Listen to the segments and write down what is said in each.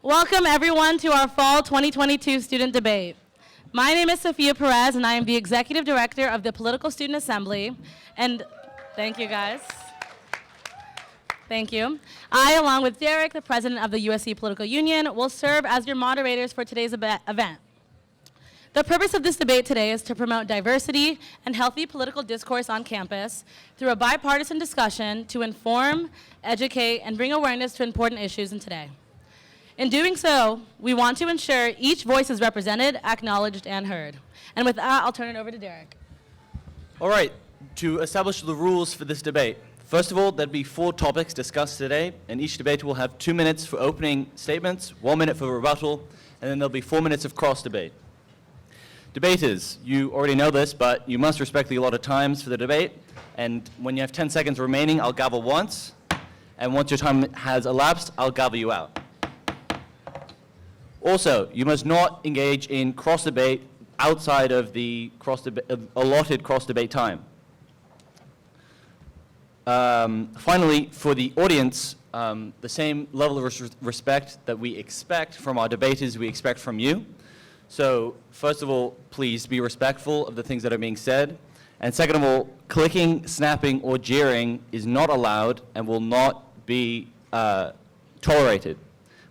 Welcome everyone to our Fall 2022 student debate. My name is Sophia Perez and I am the Executive Director of the Political Student Assembly. And thank you guys. Thank you. I, along with Darik, the President of the USC Political Union, will serve as your moderators for today's event. The purpose of this debate today is to promote diversity and healthy political discourse on campus through a bipartisan discussion to inform, educate, and bring awareness to important issues in today. In doing so, we want to ensure each voice is represented, acknowledged, and heard. And with that, I'll turn it over to Darik. All right, to establish the rules for this debate. First of all, there'll be 4 topics discussed today, and each debate will have 2 minutes for opening statements, 1 minute for rebuttal, and then there'll be 4 minutes of cross-debate. Debaters, you already know this, but you must respect the allotted times for the debate, and when you have 10 seconds remaining, I'll gavel once, and once your time has elapsed, I'll gavel you out. Also, you must not engage in cross-debate outside of the allotted cross-debate time. Finally, for the audience, the same level of respect that we expect from our debaters, we expect from you. So, first of all, please be respectful of the things that are being said. And second of all, clicking, snapping, or jeering is not allowed and will not be tolerated.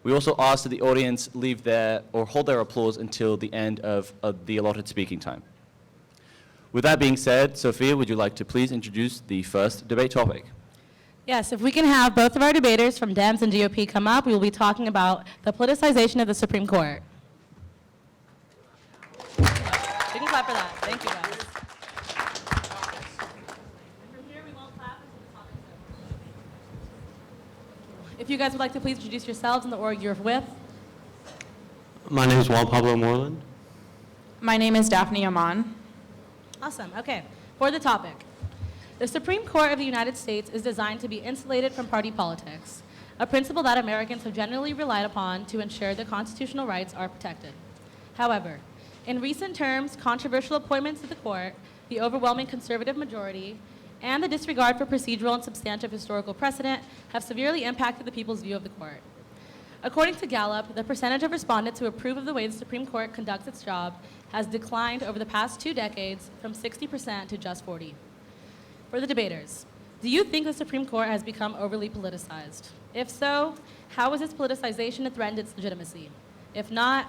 We also ask that the audience leave their or hold their applause until the end of the allotted speaking time. With that being said, Sophia, would you like to please introduce the first debate topic? Yes, if we can have both of our debaters from Dems and GOP come up, we will be talking about the politicization of the Supreme Court. You can clap for that. Thank you, guys. If you guys would like to please introduce yourselves and the org you're with. My name is Juan Pablo Moreland. My name is Daphne Aman. Awesome. Okay. For the topic. The Supreme Court of the United States is designed to be insulated from party politics, a principle that Americans have generally relied upon to ensure that constitutional rights are protected. However, in recent terms, controversial appointments to the court, the overwhelming conservative majority, and the disregard for procedural and substantive historical precedent have severely impacted the people's view of the court. According to Gallup, the percentage of respondents who approve of the way the Supreme Court conducts its job has declined over the past 2 decades from 60% to just 40%. For the debaters, do you think the Supreme Court has become overly politicized? If so, how has its politicization threatened its legitimacy? If not,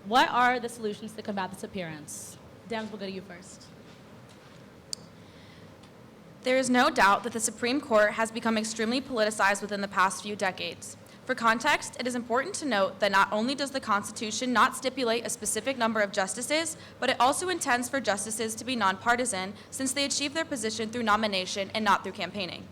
what are the solutions to combat this appearance? Dems, we'll go to you first. There is no doubt that the Supreme Court has become extremely politicized within the past few decades. For context, it is important to note that not only does the Constitution not stipulate a specific number of justices, but it also intends for justices to be nonpartisan, since they achieve their position through nomination and not through campaigning.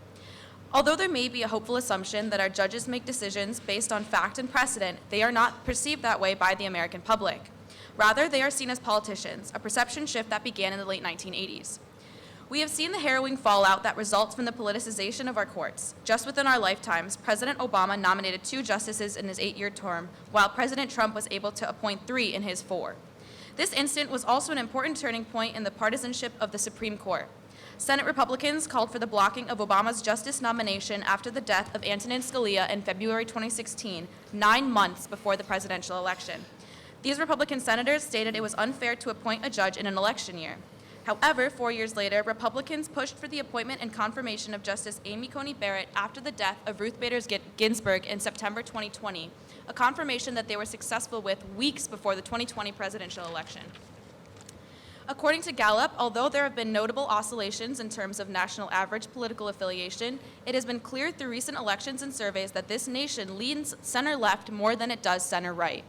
Although there may be a hopeful assumption that our judges make decisions based on fact and precedent, they are not perceived that way by the American public. Rather, they are seen as politicians, a perception shift that began in the late 1980s. We have seen the harrowing fallout that results from the politicization of our courts. Just within our lifetimes, President Obama nominated 2 justices in his 8-year term, while President Trump was able to appoint 3 in his 4. This incident was also an important turning point in the partisanship of the Supreme Court. Senate Republicans called for the blocking of Obama's justice nomination after the death of Antonin Scalia in February 2016, 9 months before the presidential election. These Republican senators stated it was unfair to appoint a judge in an election year. However, 4 years later, Republicans pushed for the appointment and confirmation of Justice Amy Coney Barrett after the death of Ruth Bader Ginsburg in September 2020, a confirmation that they were successful with weeks before the 2020 presidential election. According to Gallup, although there have been notable oscillations in terms of national average political affiliation, it has been clear through recent elections and surveys that this nation leans center-left more than it does center-right.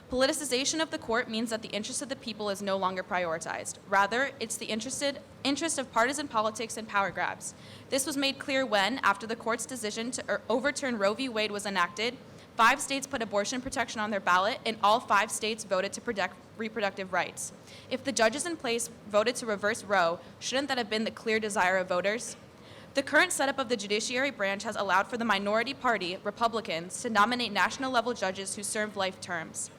Politicization of the court means that the interest of the people is no longer prioritized. Rather, it's the interest of partisan politics and power grabs. This was made clear when, after the court's decision to overturn Roe v. Wade was enacted, 5 states put abortion protection on their ballot, and all 5 states voted to protect reproductive rights. If the judges in place voted to reverse Roe, shouldn't that have been the clear desire of voters? The current setup of the judiciary branch has allowed for the minority party, Republicans, to nominate national-level judges who serve life terms.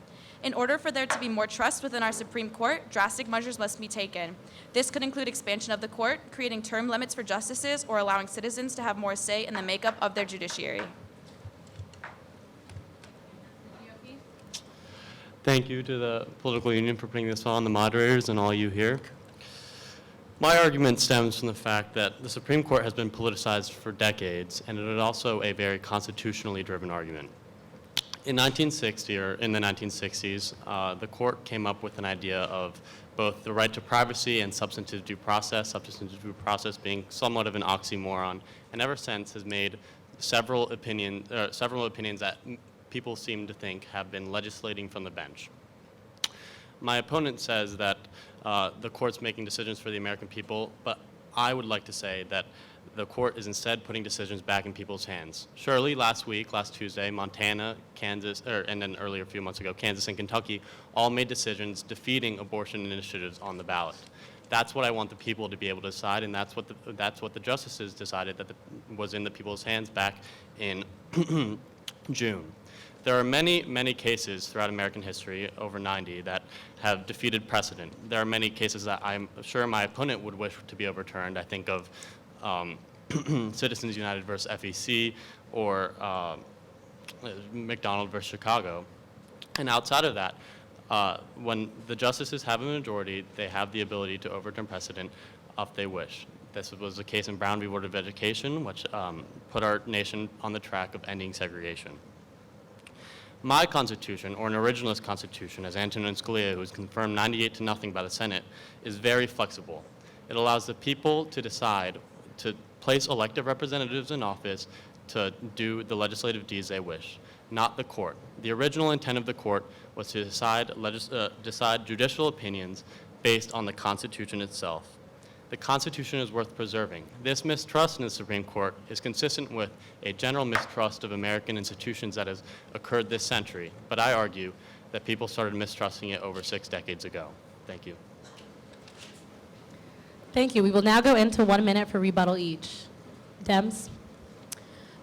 In order for there to be more trust within our Supreme Court, drastic measures must be taken. This could include expansion of the court, creating term limits for justices, or allowing citizens to have more say in the makeup of their judiciary. Thank you to the Political Union for putting this on, the moderators, and all you here. My argument stems from the fact that the Supreme Court has been politicized for decades, and it is also a very constitutionally driven argument. In the 1960s, the court came up with an idea of both the right to privacy and substantive due process being somewhat of an oxymoron, and ever since has made several opinions that people seem to think have been legislating from the bench. My opponent says that the court's making decisions for the American people, but I would like to say that the court is instead putting decisions back in people's hands. Surely last Tuesday, Montana, Kansas, and then earlier a few months ago, Kansas and Kentucky all made decisions defeating abortion initiatives on the ballot. That's what I want the people to be able to decide, and that's what the justices decided that was in the people's hands back in June. There are many, many cases throughout American history, over 90, that have defeated precedent. There are many cases that I'm sure my opponent would wish to be overturned. I think of Citizens United versus FEC or McDonald versus Chicago. And outside of that, when the justices have a majority, they have the ability to overturn precedent if they wish. This was the case in Brown v. Board of Education, which put our nation on the track of ending segregation. My constitution, or an originalist constitution, as Antonin Scalia, who was confirmed 98-0 by the Senate, is very flexible. It allows the people to decide to place elected representatives in office to do the legislative deeds they wish, not the court. The original intent of the court was to decide judicial opinions based on the Constitution itself. The Constitution is worth preserving. This mistrust in the Supreme Court is consistent with a general mistrust of American institutions that has occurred this century, but I argue that people started mistrusting it over 6 decades ago. Thank you. Thank you. We will now go into 1 minute for rebuttal each. Dems?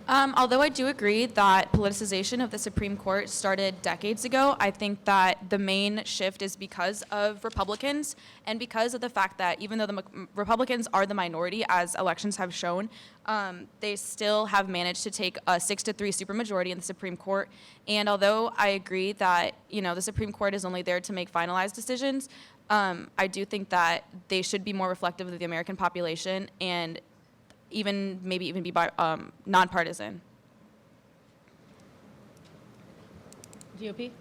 Although I do agree that politicization of the Supreme Court started decades ago, I think that the main shift is because of Republicans and because of the fact that even though the Republicans are the minority, as elections have shown, they still have managed to take a 6-3 supermajority in the Supreme Court. And although I agree that, the Supreme Court is only there to make finalized decisions, I do think that they should be more reflective of the American population and maybe even be nonpartisan. GOP?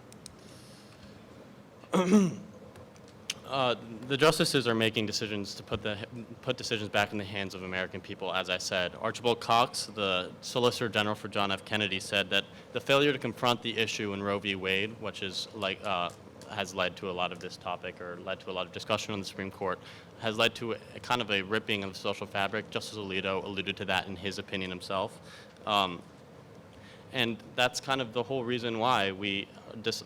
The justices are making decisions to put decisions back in the hands of American people, as I said. Archibald Cox, the Solicitor General for John F. Kennedy, said that the failure to confront the issue in Roe v. Wade, which is has led to a lot of this topic or led to a lot of discussion on the Supreme Court, has led to a kind of a ripping of the social fabric. Justice Alito alluded to that in his opinion himself. And that's kind of the whole reason why we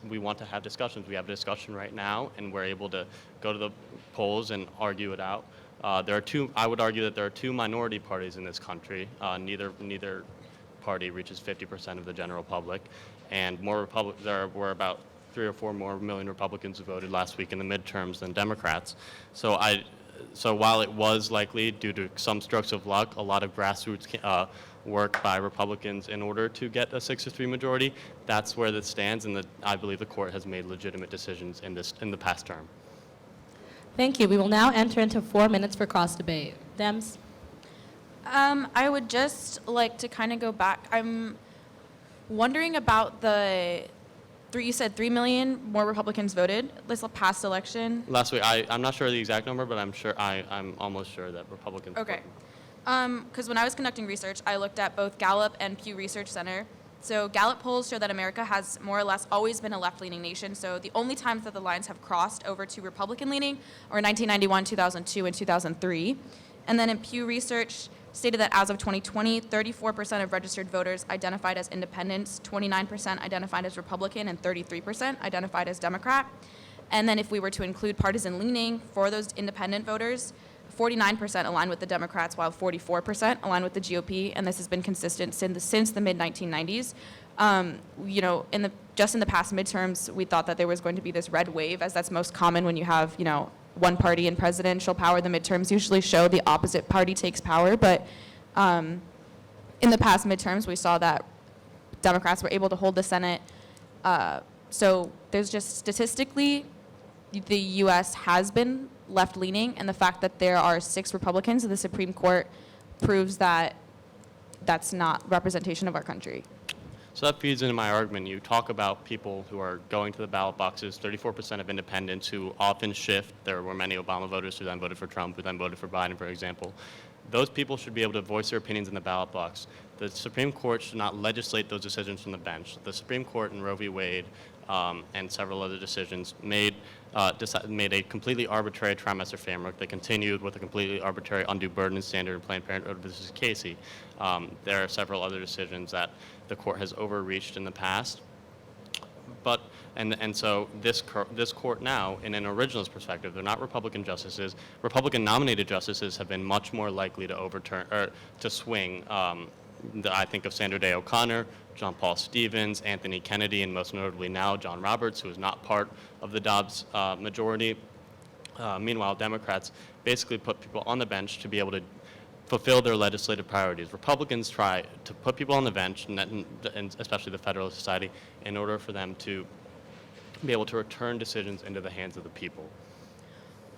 want to have discussions. We have a discussion right now, and we're able to go to the polls and argue it out. I would argue that there are 2 minority parties in this country. Neither party reaches 50% of the general public, and there were about 3 or 4 more million Republicans who voted last week in the midterms than Democrats. So while it was likely, due to some strokes of luck, a lot of grassroots work by Republicans in order to get a 6-3 majority, that's where this stands, and I believe the court has made legitimate decisions in the past term. Thank you. We will now enter into 4 minutes for cross debate. Dems? I would just like to kind of go back. I'm wondering about you said 3 million more Republicans voted this past election. Last week, I'm not sure of the exact number, but I'm almost sure that Republicans. Okay. Because when I was conducting research, I looked at both Gallup and Pew Research Center. So Gallup polls show that America has more or less always been a left-leaning nation. So the only times that the lines have crossed over to Republican-leaning are 1991, 2002, and 2003. And then in Pew Research stated that as of 2020, 34% of registered voters identified as independents, 29% identified as Republican, and 33% identified as Democrat. And then if we were to include partisan leaning for those independent voters, 49% align with the Democrats, while 44% align with the GOP, and this has been consistent since the mid-1990s. Just in the past midterms, we thought that there was going to be this red wave, as that's most common when you have, one party in presidential power. The midterms usually show the opposite party takes power, but in the past midterms, we saw that Democrats were able to hold the Senate. So there's just statistically, the U.S. has been left-leaning, and the fact that there are 6 Republicans in the Supreme Court proves that that's not representation of our country. So that feeds into my argument. You talk about people who are going to the ballot boxes, 34% of independents who often shift. There were many Obama voters who then voted for Trump, who then voted for Biden, for example. Those people should be able to voice their opinions in the ballot box. The Supreme Court should not legislate those decisions from the bench. The Supreme Court in Roe v. Wade and several other decisions made a completely arbitrary trimester framework. They continued with a completely arbitrary undue burden standard in Planned Parenthood versus Casey. There are several other decisions that the court has overreached in the past. But and so this court now, in an originalist perspective, they're not Republican justices. Republican-nominated justices have been much more likely to overturn or to swing. I think of Sandra Day O'Connor, John Paul Stevens, Anthony Kennedy, and most notably now John Roberts, who is not part of the Dobbs majority. Meanwhile, Democrats basically put people on the bench to be able to fulfill their legislative priorities. Republicans try to put people on the bench, and especially the Federalist Society, in order for them to be able to return decisions into the hands of the people.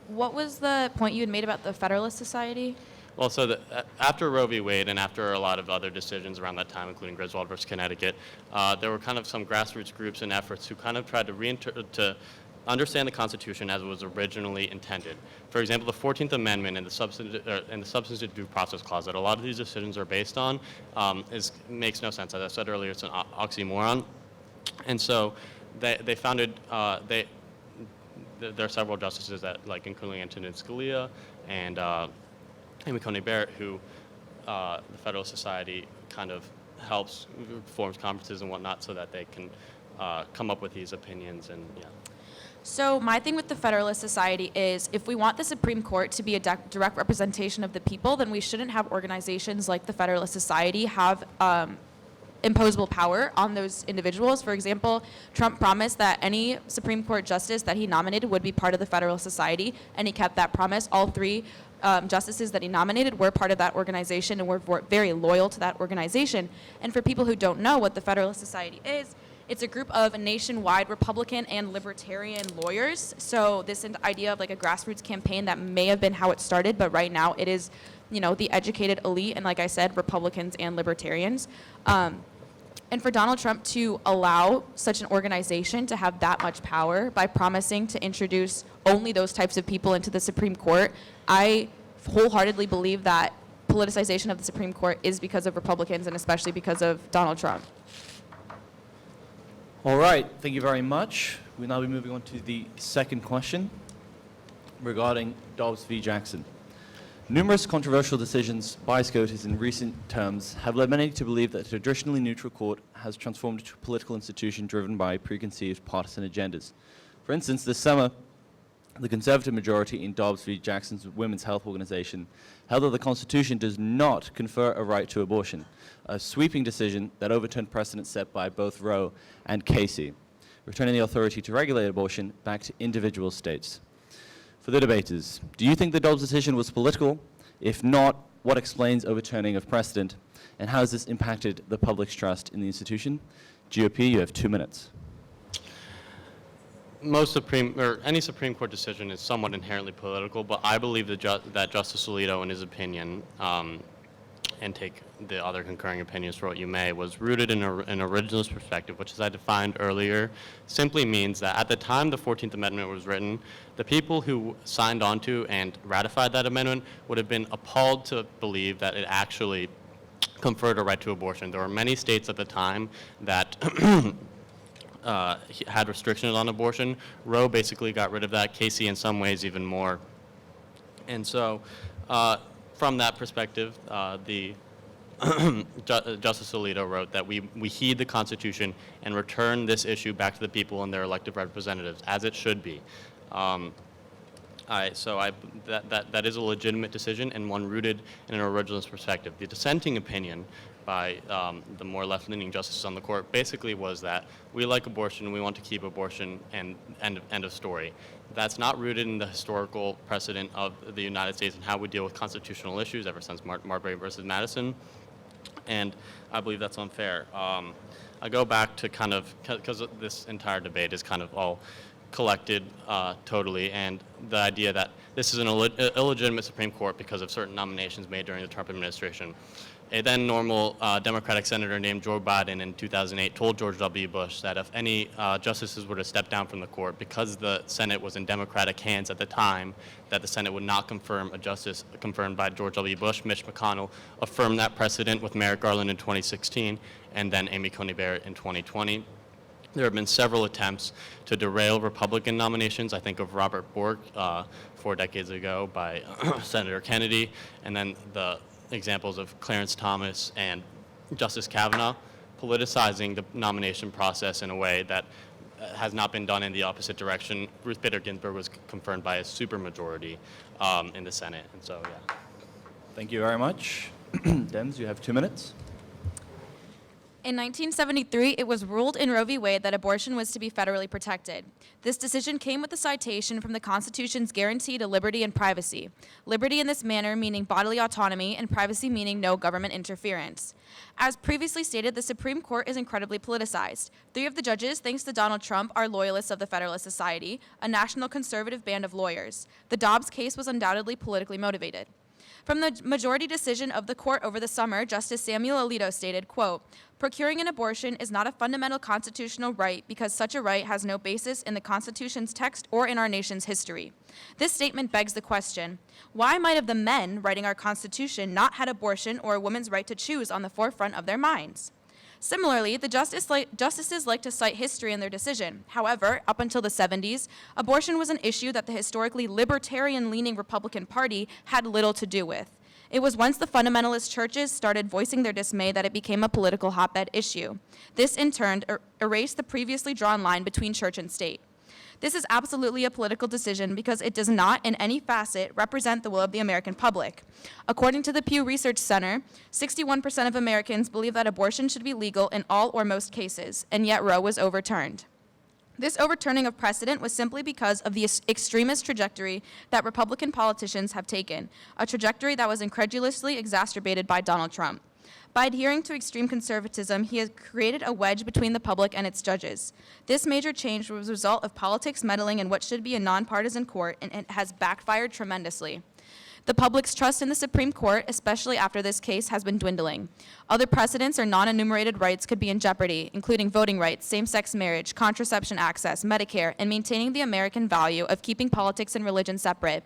What was the point you had made about the Federalist Society? Well, so after Roe v. Wade and after a lot of other decisions around that time, including Griswold versus Connecticut, there were kind of some grassroots groups and efforts who kind of tried to understand the Constitution as it was originally intended. For example, the 14th Amendment and the substantive due process clause that a lot of these decisions are based on makes no sense. As I said earlier, it's an oxymoron. And so they founded, there are several justices that, like including Antonin Scalia and Amy Coney Barrett, who the Federalist Society kind of helps, forms conferences and whatnot so that they can come up with these opinions and yeah. So my thing with the Federalist Society is if we want the Supreme Court to be a direct representation of the people, then we shouldn't have organizations like the Federalist Society have imposable power on those individuals. For example, Trump promised that any Supreme Court justice that he nominated would be part of the Federalist Society, and he kept that promise. All 3 justices that he nominated were part of that organization and were very loyal to that organization. And for people who don't know what the Federalist Society is, it's a group of nationwide Republican and libertarian lawyers. So this idea of like a grassroots campaign, that may have been how it started, but right now it is, the educated elite, and like I said, Republicans and libertarians. And for Donald Trump to allow such an organization to have that much power by promising to introduce only those types of people into the Supreme Court, I wholeheartedly believe that politicization of the Supreme Court is because of Republicans and especially because of Donald Trump. All right, thank you very much. We'll now be moving on to the second question regarding Dobbs v. Jackson. Numerous controversial decisions by SCOTUS in recent terms have led many to believe that a traditionally neutral court has transformed into a political institution driven by preconceived partisan agendas. For instance, this summer, the Conservative majority in Dobbs v. Jackson's Women's Health Organization held that the Constitution does not confer a right to abortion, a sweeping decision that overturned precedents set by both Roe and Casey, returning the authority to regulate abortion back to individual states. For the debaters, do you think the Dobbs decision was political? If not, what explains overturning of precedent? And how has this impacted the public's trust in the institution? GOP, you have 2 minutes. Any Supreme Court decision is somewhat inherently political, but I believe that Justice Alito, in his opinion, and take the other concurring opinions for what you may, was rooted in an originalist perspective, which, as I defined earlier, simply means that at the time the 14th Amendment was written, the people who signed onto and ratified that amendment would have been appalled to believe that it actually conferred a right to abortion. There were many states at the time that had restrictions on abortion. Roe basically got rid of that. Casey, in some ways, even more. And so, from that perspective, Justice Alito wrote that we heed the Constitution and return this issue back to the people and their elected representatives, as it should be. That is a legitimate decision and one rooted in an originalist perspective. The dissenting opinion by the more left-leaning justices on the court basically was that we like abortion, we want to keep abortion, and end of story. That's not rooted in the historical precedent of the United States and how we deal with constitutional issues ever since Marbury versus Madison. and I believe that's unfair. I go back to kind of, because this entire debate is kind of all collected totally, and the idea that this is an illegitimate Supreme Court because of certain nominations made during the Trump administration. A then normal Democratic senator named Joe Biden in 2008 told George W. Bush that if any justices were to step down from the court, because the Senate was in Democratic hands at the time, that the Senate would not confirm a justice confirmed by George W. Bush. Mitch McConnell affirmed that precedent with Merrick Garland in 2016 and then Amy Coney Barrett in 2020. There have been several attempts to derail Republican nominations. I think of Robert Bork 4 decades ago by Senator Kennedy, and then the examples of Clarence Thomas and Justice Kavanaugh politicizing the nomination process in a way that has not been done in the opposite direction. Ruth Bader Ginsburg was confirmed by a supermajority in the Senate, and so, yeah. Thank you very much. Dems, you have 2 minutes. In 1973, it was ruled in Roe v. Wade that abortion was to be federally protected. This decision came with a citation from the Constitution's guarantee to liberty and privacy. Liberty in this manner meaning bodily autonomy, and privacy meaning no government interference. As previously stated, the Supreme Court is incredibly politicized. 3 of the judges, thanks to Donald Trump, are loyalists of the Federalist Society, a national conservative band of lawyers. The Dobbs case was undoubtedly politically motivated. From the majority decision of the court over the summer, Justice Samuel Alito stated, quote, "Procuring an abortion is not a fundamental constitutional right because such a right has no basis in the Constitution's text or in our nation's history." This statement begs the question, why might have the men writing our Constitution not had abortion or a woman's right to choose on the forefront of their minds? Similarly, the justices like to cite history in their decision. However, up until the 70s, abortion was an issue that the historically libertarian-leaning Republican Party had little to do with. It was once the fundamentalist churches started voicing their dismay that it became a political hotbed issue. This, in turn, erased the previously drawn line between church and state. This is absolutely a political decision because it does not, in any facet, represent the will of the American public. According to the Pew Research Center, 61% of Americans believe that abortion should be legal in all or most cases, and yet Roe was overturned. This overturning of precedent was simply because of the extremist trajectory that Republican politicians have taken, a trajectory that was incredulously exacerbated by Donald Trump. By adhering to extreme conservatism, he has created a wedge between the public and its judges. This major change was a result of politics meddling in what should be a nonpartisan court, and it has backfired tremendously. The public's trust in the Supreme Court, especially after this case, has been dwindling. Other precedents or non-enumerated rights could be in jeopardy, including voting rights, same-sex marriage, contraception access, Medicare, and maintaining the American value of keeping politics and religion separate.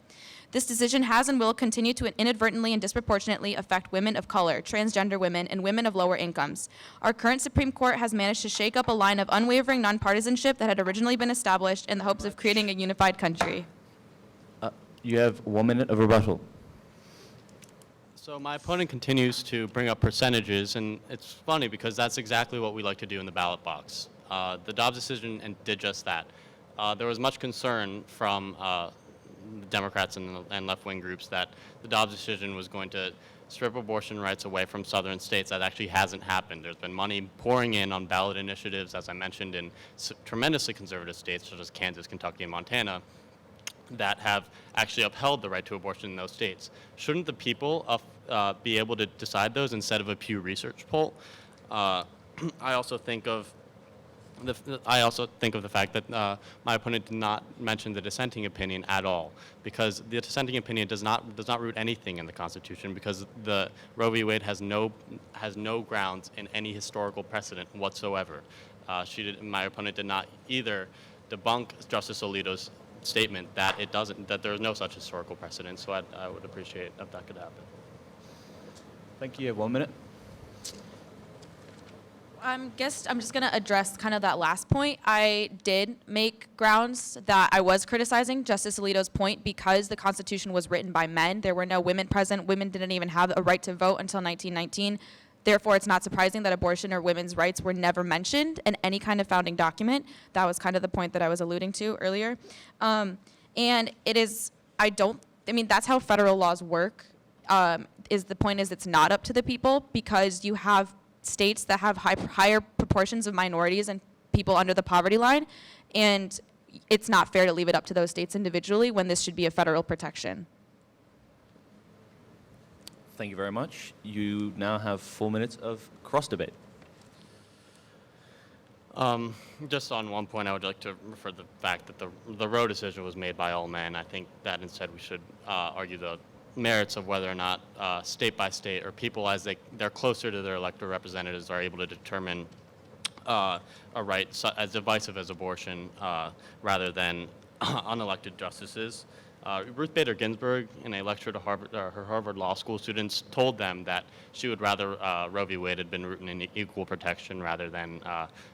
This decision has and will continue to inadvertently and disproportionately affect women of color, transgender women, and women of lower incomes. Our current Supreme Court has managed to shake up a line of unwavering nonpartisanship that had originally been established in the hopes of creating a unified country. You have 1 minute of rebuttal. So my opponent continues to bring up percentages, and it's funny because that's exactly what we like to do in the ballot box. The Dobbs decision did just that. There was much concern from Democrats and left-wing groups that the Dobbs decision was going to strip abortion rights away from southern states. That actually hasn't happened. There's been money pouring in on ballot initiatives, as I mentioned, in tremendously conservative states such as Kansas, Kentucky, and Montana that have actually upheld the right to abortion in those states. Shouldn't the people be able to decide those instead of a Pew Research poll? I also think of the fact that my opponent did not mention the dissenting opinion at all, because the dissenting opinion does not root anything in the Constitution, because the Roe v. Wade has no grounds in any historical precedent whatsoever. My opponent did not either debunk Justice Alito's statement that there is no such historical precedent. So I would appreciate if that could happen. Thank you. 1 minute. I'm just going to address kind of that last point. I did make grounds that I was criticizing Justice Alito's point because the Constitution was written by men. There were no women present. Women didn't even have a right to vote until 1919. Therefore, it's not surprising that abortion or women's rights were never mentioned in any kind of founding document. That was kind of the point that I was alluding to earlier. And it is, that's how federal laws work. The point is it's not up to the people, because you have states that have higher proportions of minorities and people under the poverty line, and it's not fair to leave it up to those states individually when this should be a federal protection. Thank you very much. You now have 4 minutes of cross-debate. Just on one point, I would like to refer to the fact that the Roe decision was made by all men. I think that instead we should argue the merits of whether or not state by state or people as they're closer to their elected representatives are able to determine a right as divisive as abortion rather than unelected justices. Ruth Bader Ginsburg, in a lecture to her Harvard Law School students, told them that she would rather Roe v. Wade had been rooted in equal protection rather than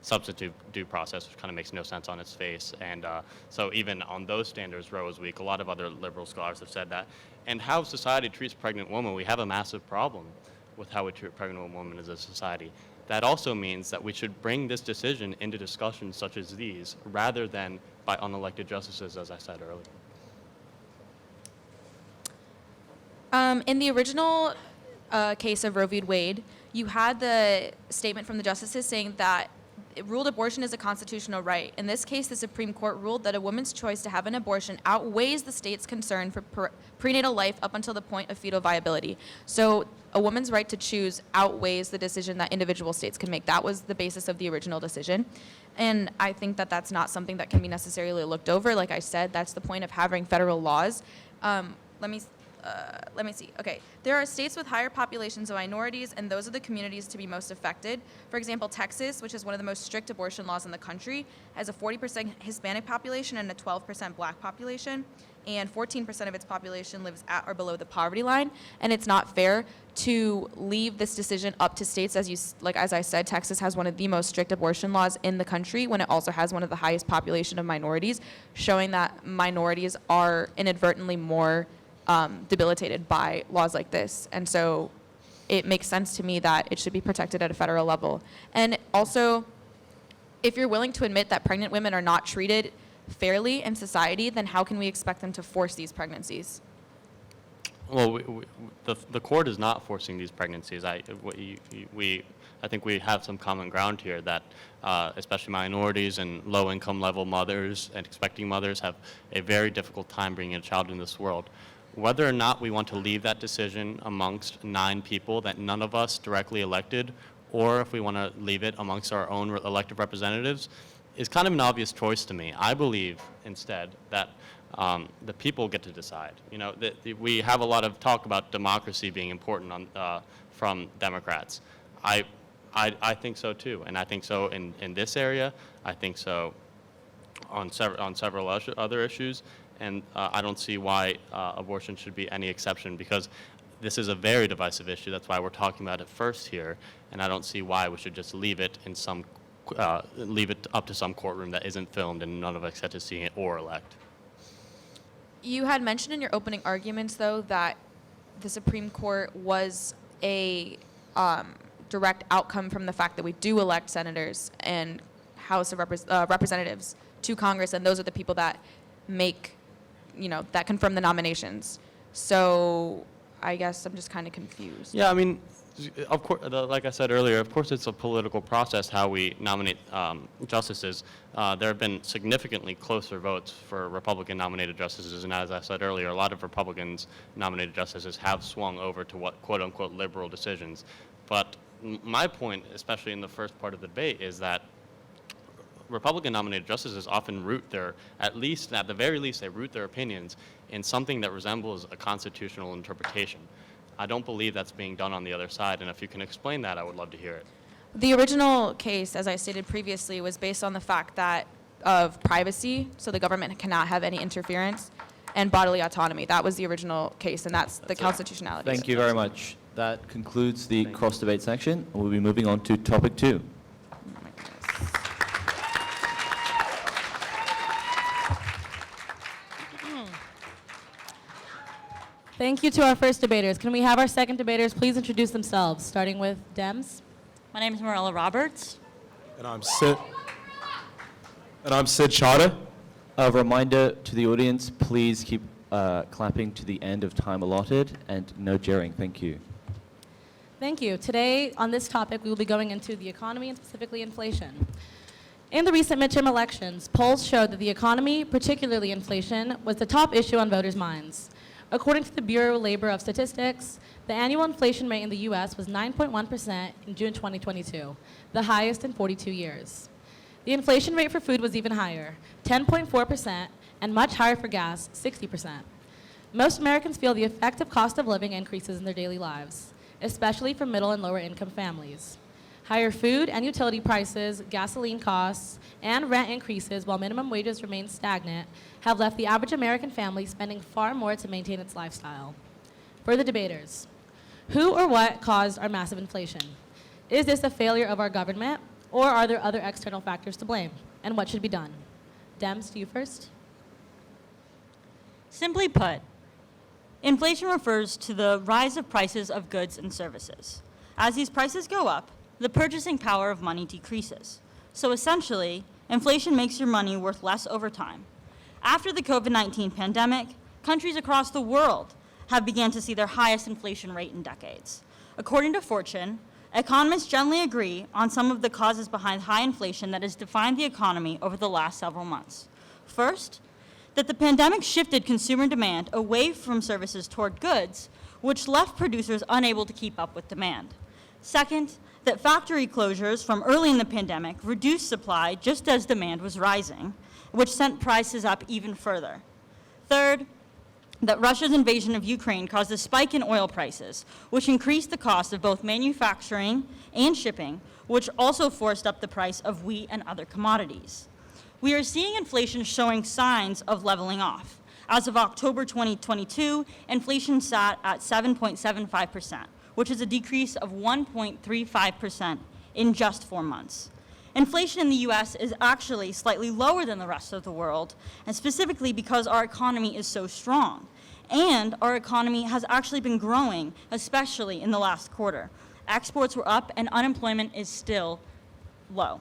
substantive due process, which kind of makes no sense on its face. And so even on those standards, Roe is weak. A lot of other liberal scholars have said that. And how society treats pregnant women, we have a massive problem with how we treat pregnant women as a society. That also means that we should bring this decision into discussions such as these rather than by unelected justices, as I said earlier. In the original case of Roe v. Wade, you had the statement from the justices saying that it ruled abortion is a constitutional right. In this case, the Supreme Court ruled that a woman's choice to have an abortion outweighs the state's concern for prenatal life up until the point of fetal viability. So a woman's right to choose outweighs the decision that individual states can make. That was the basis of the original decision. And I think that that's not something that can be necessarily looked over. Like I said, that's the point of having federal laws. Let me see. Okay, there are states with higher populations of minorities, and those are the communities to be most affected. For example, Texas, which is one of the most strict abortion laws in the country, has a 40% Hispanic population and a 12% Black population, and 14% of its population lives at or below the poverty line. And it's not fair to leave this decision up to states. As I said, Texas has one of the most strict abortion laws in the country, when it also has one of the highest population of minorities, showing that minorities are inadvertently more debilitated by laws like this. And so it makes sense to me that it should be protected at a federal level. And also, if you're willing to admit that pregnant women are not treated fairly in society, then how can we expect them to force these pregnancies? Well, the court is not forcing these pregnancies. I think we have some common ground here that especially minorities and low-income level mothers and expecting mothers have a very difficult time bringing a child into this world. Whether or not we want to leave that decision amongst 9 people that none of us directly elected, or if we want to leave it amongst our own elected representatives, is kind of an obvious choice to me. I believe instead that the people get to decide. You know, we have a lot of talk about democracy being important from Democrats. I think so too, and I think so in this area. I think so on several other issues. And I don't see why abortion should be any exception, because this is a very divisive issue. That's why we're talking about it first here. And I don't see why we should just leave it up to some courtroom that isn't filmed and none of us get to see it or elect. You had mentioned in your opening arguments, though, that the Supreme Court was a direct outcome from the fact that we do elect senators and House of Representatives to Congress, and those are the people that that confirm the nominations. So I guess I'm just kind of confused. Yeah, I mean, of course, like I said earlier, of course it's a political process how we nominate justices. There have been significantly closer votes for Republican-nominated justices, and as I said earlier, a lot of Republicans-nominated justices have swung over to what quote-unquote liberal decisions. But my point, especially in the first part of the debate, is that Republican-nominated justices often at the very least, they root their opinions in something that resembles a constitutional interpretation. I don't believe that's being done on the other side, and if you can explain that, I would love to hear it. The original case, as I stated previously, was based on the fact that of privacy, so the government cannot have any interference, and bodily autonomy. That was the original case, and that's the constitutionality. Thank you very much. That concludes the cross-debate section. We'll be moving on to topic 2. Oh my goodness. Thank you to our first debaters. Can we have our second debaters please introduce themselves, starting with Dems? My name is Marilla Roberts. And I'm Sid Chada. A reminder to the audience, please keep clapping to the end of time allotted and no jeering. Thank you. Thank you. Today, on this topic, we will be going into the economy and specifically inflation. In the recent midterm elections, polls showed that the economy, particularly inflation, was the top issue on voters' minds. According to the Bureau of Labor of Statistics, the annual inflation rate in the U.S. was 9.1% in June 2022, the highest in 42 years. The inflation rate for food was even higher, 10.4%, and much higher for gas, 60%. Most Americans feel the effect of cost of living increases in their daily lives, especially for middle and lower income families. Higher food and utility prices, gasoline costs, and rent increases while minimum wages remain stagnant have left the average American family spending far more to maintain its lifestyle. For the debaters, who or what caused our massive inflation? Is this a failure of our government, or are there other external factors to blame? And what should be done? Dems, to you first. Simply put, inflation refers to the rise of prices of goods and services. As these prices go up, the purchasing power of money decreases. So essentially, inflation makes your money worth less over time. After the COVID-19 pandemic, countries across the world have begun to see their highest inflation rate in decades. According to Fortune, economists generally agree on some of the causes behind high inflation that has defined the economy over the last several months. First, that the pandemic shifted consumer demand away from services toward goods, which left producers unable to keep up with demand. Second, that factory closures from early in the pandemic reduced supply just as demand was rising, which sent prices up even further. Third, that Russia's invasion of Ukraine caused a spike in oil prices, which increased the cost of both manufacturing and shipping, which also forced up the price of wheat and other commodities. We are seeing inflation showing signs of leveling off. As of October 2022, inflation sat at 7.75%, which is a decrease of 1.35% in just 4 months. Inflation in the US is actually slightly lower than the rest of the world, and specifically because our economy is so strong. And our economy has actually been growing, especially in the last quarter. Exports were up and unemployment is still low.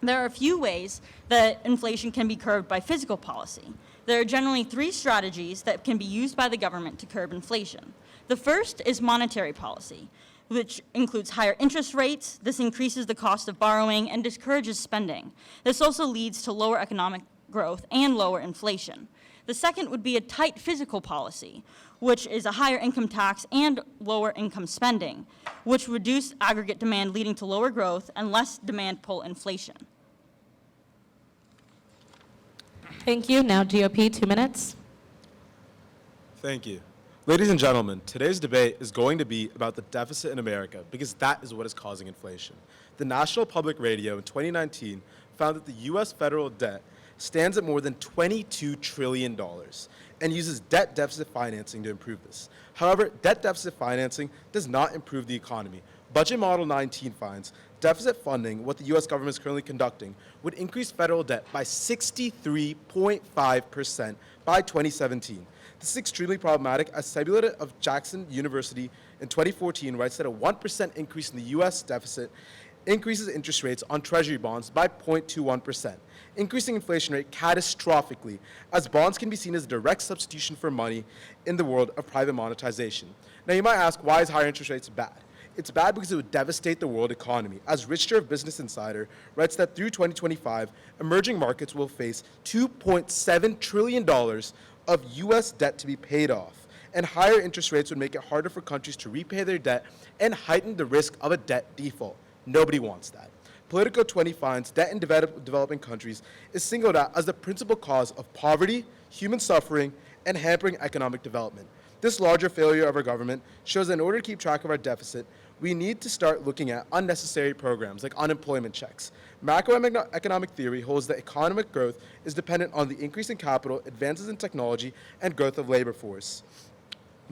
There are a few ways that inflation can be curbed by fiscal policy. There are generally 3 strategies that can be used by the government to curb inflation. The first is monetary policy, which includes higher interest rates. This increases the cost of borrowing and discourages spending. This also leads to lower economic growth and lower inflation. The second would be a tight fiscal policy, which is a higher income tax and lower income spending, which reduce aggregate demand, leading to lower growth and less demand pull inflation. Thank you. Now GOP, 2 minutes. Thank you. Ladies and gentlemen, today's debate is going to be about the deficit in America because that is what is causing inflation. The National Public Radio in 2019 found that the U.S. federal debt stands at more than $22 trillion and uses debt deficit financing to improve this. However, debt deficit financing does not improve the economy. Budget Model 19 finds deficit funding, what the U.S. government is currently conducting, would increase federal debt by 63.5% by 2017. This is extremely problematic, as Sophia of Jackson University in 2014 writes that a 1% increase in the U.S. deficit increases interest rates on Treasury bonds by 0.21%, increasing inflation rate catastrophically, as bonds can be seen as a direct substitution for money in the world of private monetization. Now you might ask, why is higher interest rates bad? It's bad because it would devastate the world economy, as Richter of Business Insider writes that through 2025, emerging markets will face $2.7 trillion of U.S. debt to be paid off, and higher interest rates would make it harder for countries to repay their debt and heighten the risk of a debt default. Nobody wants that. Politico 20 finds debt in developing countries is singled out as the principal cause of poverty, human suffering, and hampering economic development. This larger failure of our government shows that in order to keep track of our deficit, we need to start looking at unnecessary programs like unemployment checks. Macroeconomic theory holds that economic growth is dependent on the increase in capital, advances in technology, and growth of labor force.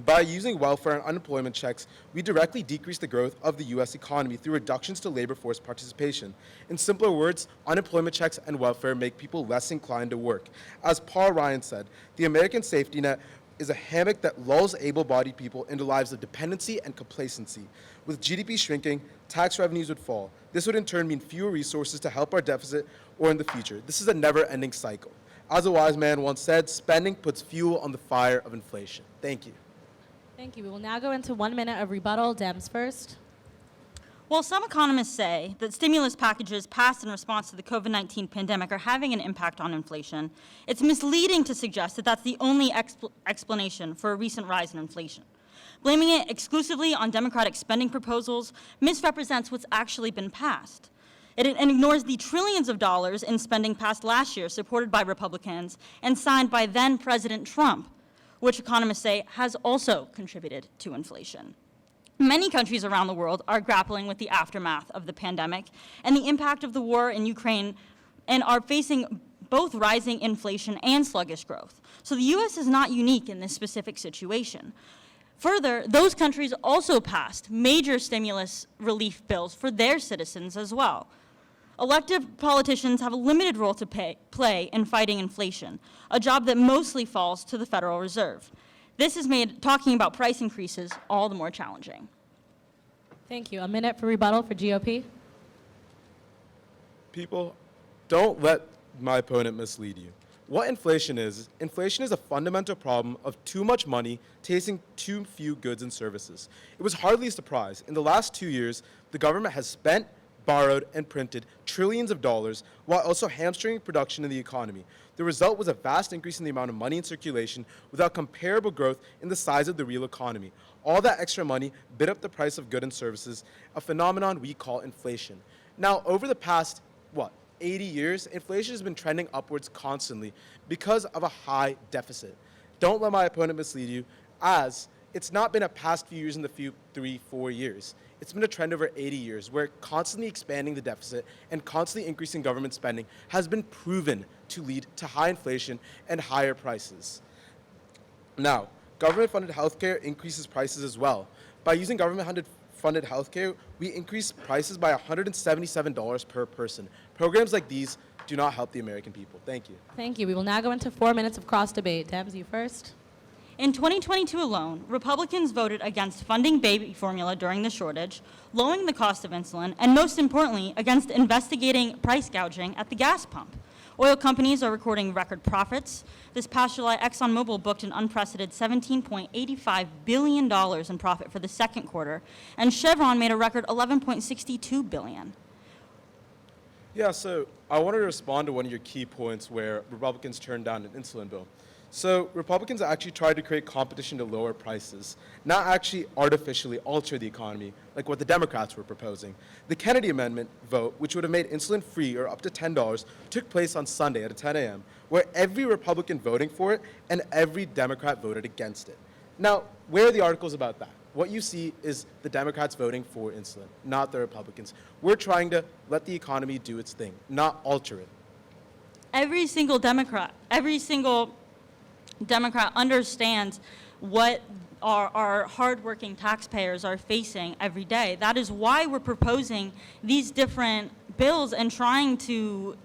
By using welfare and unemployment checks, we directly decrease the growth of the U.S. economy through reductions to labor force participation. In simpler words, unemployment checks and welfare make people less inclined to work. As Paul Ryan said, the American safety net is a hammock that lulls able-bodied people into lives of dependency and complacency. With GDP shrinking, tax revenues would fall. This would in turn mean fewer resources to help our deficit or in the future. This is a never-ending cycle. As a wise man once said, spending puts fuel on the fire of inflation. Thank you. Thank you. We will now go into 1 minute of rebuttal. Dems first. While some economists say that stimulus packages passed in response to the COVID-19 pandemic are having an impact on inflation, it's misleading to suggest that that's the only explanation for a recent rise in inflation. Blaming it exclusively on Democratic spending proposals misrepresents what's actually been passed. It ignores the trillions of dollars in spending passed last year supported by Republicans and signed by then President Trump, which economists say has also contributed to inflation. Many countries around the world are grappling with the aftermath of the pandemic and the impact of the war in Ukraine and are facing both rising inflation and sluggish growth. So the U.S. is not unique in this specific situation. Further, those countries also passed major stimulus relief bills for their citizens as well. Elected politicians have a limited role to play in fighting inflation, a job that mostly falls to the Federal Reserve. This has made talking about price increases all the more challenging. Thank you. A minute for rebuttal for GOP. People, don't let my opponent mislead you. What inflation is a fundamental problem of too much money chasing too few goods and services. It was hardly a surprise. In the last 2 years, the government has spent, borrowed, and printed trillions of dollars while also hamstringing production in the economy. The result was a vast increase in the amount of money in circulation without comparable growth in the size of the real economy. All that extra money bid up the price of goods and services, a phenomenon we call inflation. Now, over the past, 80 years, inflation has been trending upwards constantly because of a high deficit. Don't let my opponent mislead you, as it's not been a past few years in the few 3-4 years. It's been a trend over 80 years where constantly expanding the deficit and constantly increasing government spending has been proven to lead to high inflation and higher prices. Now, government-funded healthcare increases prices as well. By using government-funded healthcare, we increase prices by $177 per person. Programs like these do not help the American people. Thank you. Thank you. We will now go into 4 minutes of cross debate. Dems, you first. In 2022 alone, Republicans voted against funding baby formula during the shortage, lowering the cost of insulin, and most importantly, against investigating price gouging at the gas pump. Oil companies are recording record profits. This past July, ExxonMobil booked an unprecedented $17.85 billion in profit for the second quarter, and Chevron made a record $11.62 billion. Yeah, so I wanted to respond to one of your key points where Republicans turned down an insulin bill. So Republicans actually tried to create competition to lower prices, not actually artificially alter the economy like what the Democrats were proposing. The Kennedy Amendment vote, which would have made insulin free or up to $10, took place on Sunday at 10 a.m., where every Republican voting for it and every Democrat voted against it. Now, where are the articles about that? What you see is the Democrats voting for insulin, not the Republicans. We're trying to let the economy do its thing, not alter it. Every single Democrat understands what our hardworking taxpayers are facing every day. That is why we're proposing these different bills and trying to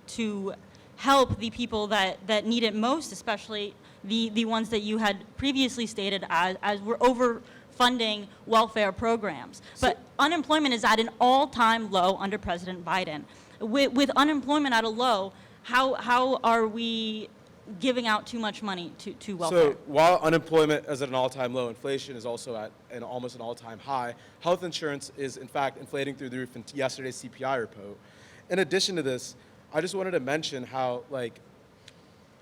help the people that need it most, especially the ones that you had previously stated as we're overfunding welfare programs. But unemployment is at an all-time low under President Biden. With unemployment at a low, how are we giving out too much money to welfare? So while unemployment is at an all-time low, inflation is also at almost an all-time high. Health insurance is, in fact, inflating through the roof in yesterday's CPI report. In addition to this, I just wanted to mention how,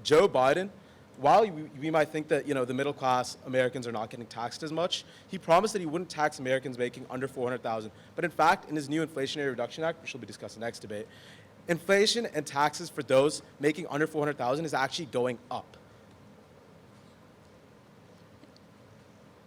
Joe Biden, while we might think that, the middle-class Americans are not getting taxed as much, he promised that he wouldn't tax Americans making under $400,000. But in fact, in his new Inflationary Reduction Act, which will be discussed in the next debate, inflation and taxes for those making under $400,000 is actually going up.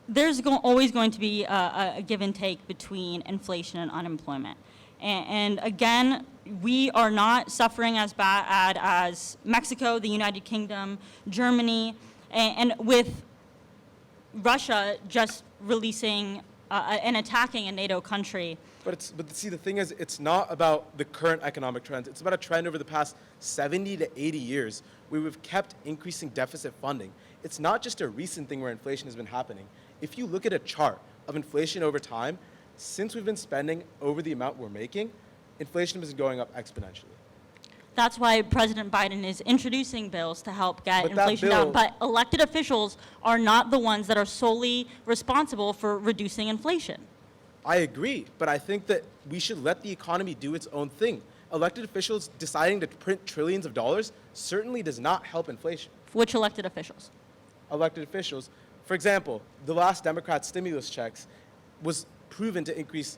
There's always going to be a give and take between inflation and unemployment. And again, we are not suffering as bad as Mexico, the United Kingdom, Germany, and with Russia just releasing and attacking a NATO country. But see, the thing is, it's not about the current economic trends. It's about a trend over the past 70 to 80 years where we've kept increasing deficit funding. It's not just a recent thing where inflation has been happening. If you look at a chart of inflation over time, since we've been spending over the amount we're making, inflation has been going up exponentially. That's why President Biden is introducing bills to help get inflation down. But elected officials are not the ones that are solely responsible for reducing inflation. I agree, but I think that we should let the economy do its own thing. Elected officials deciding to print trillions of dollars certainly does not help inflation. Which elected officials? Elected officials, for example, the last Democrat stimulus checks was proven to increase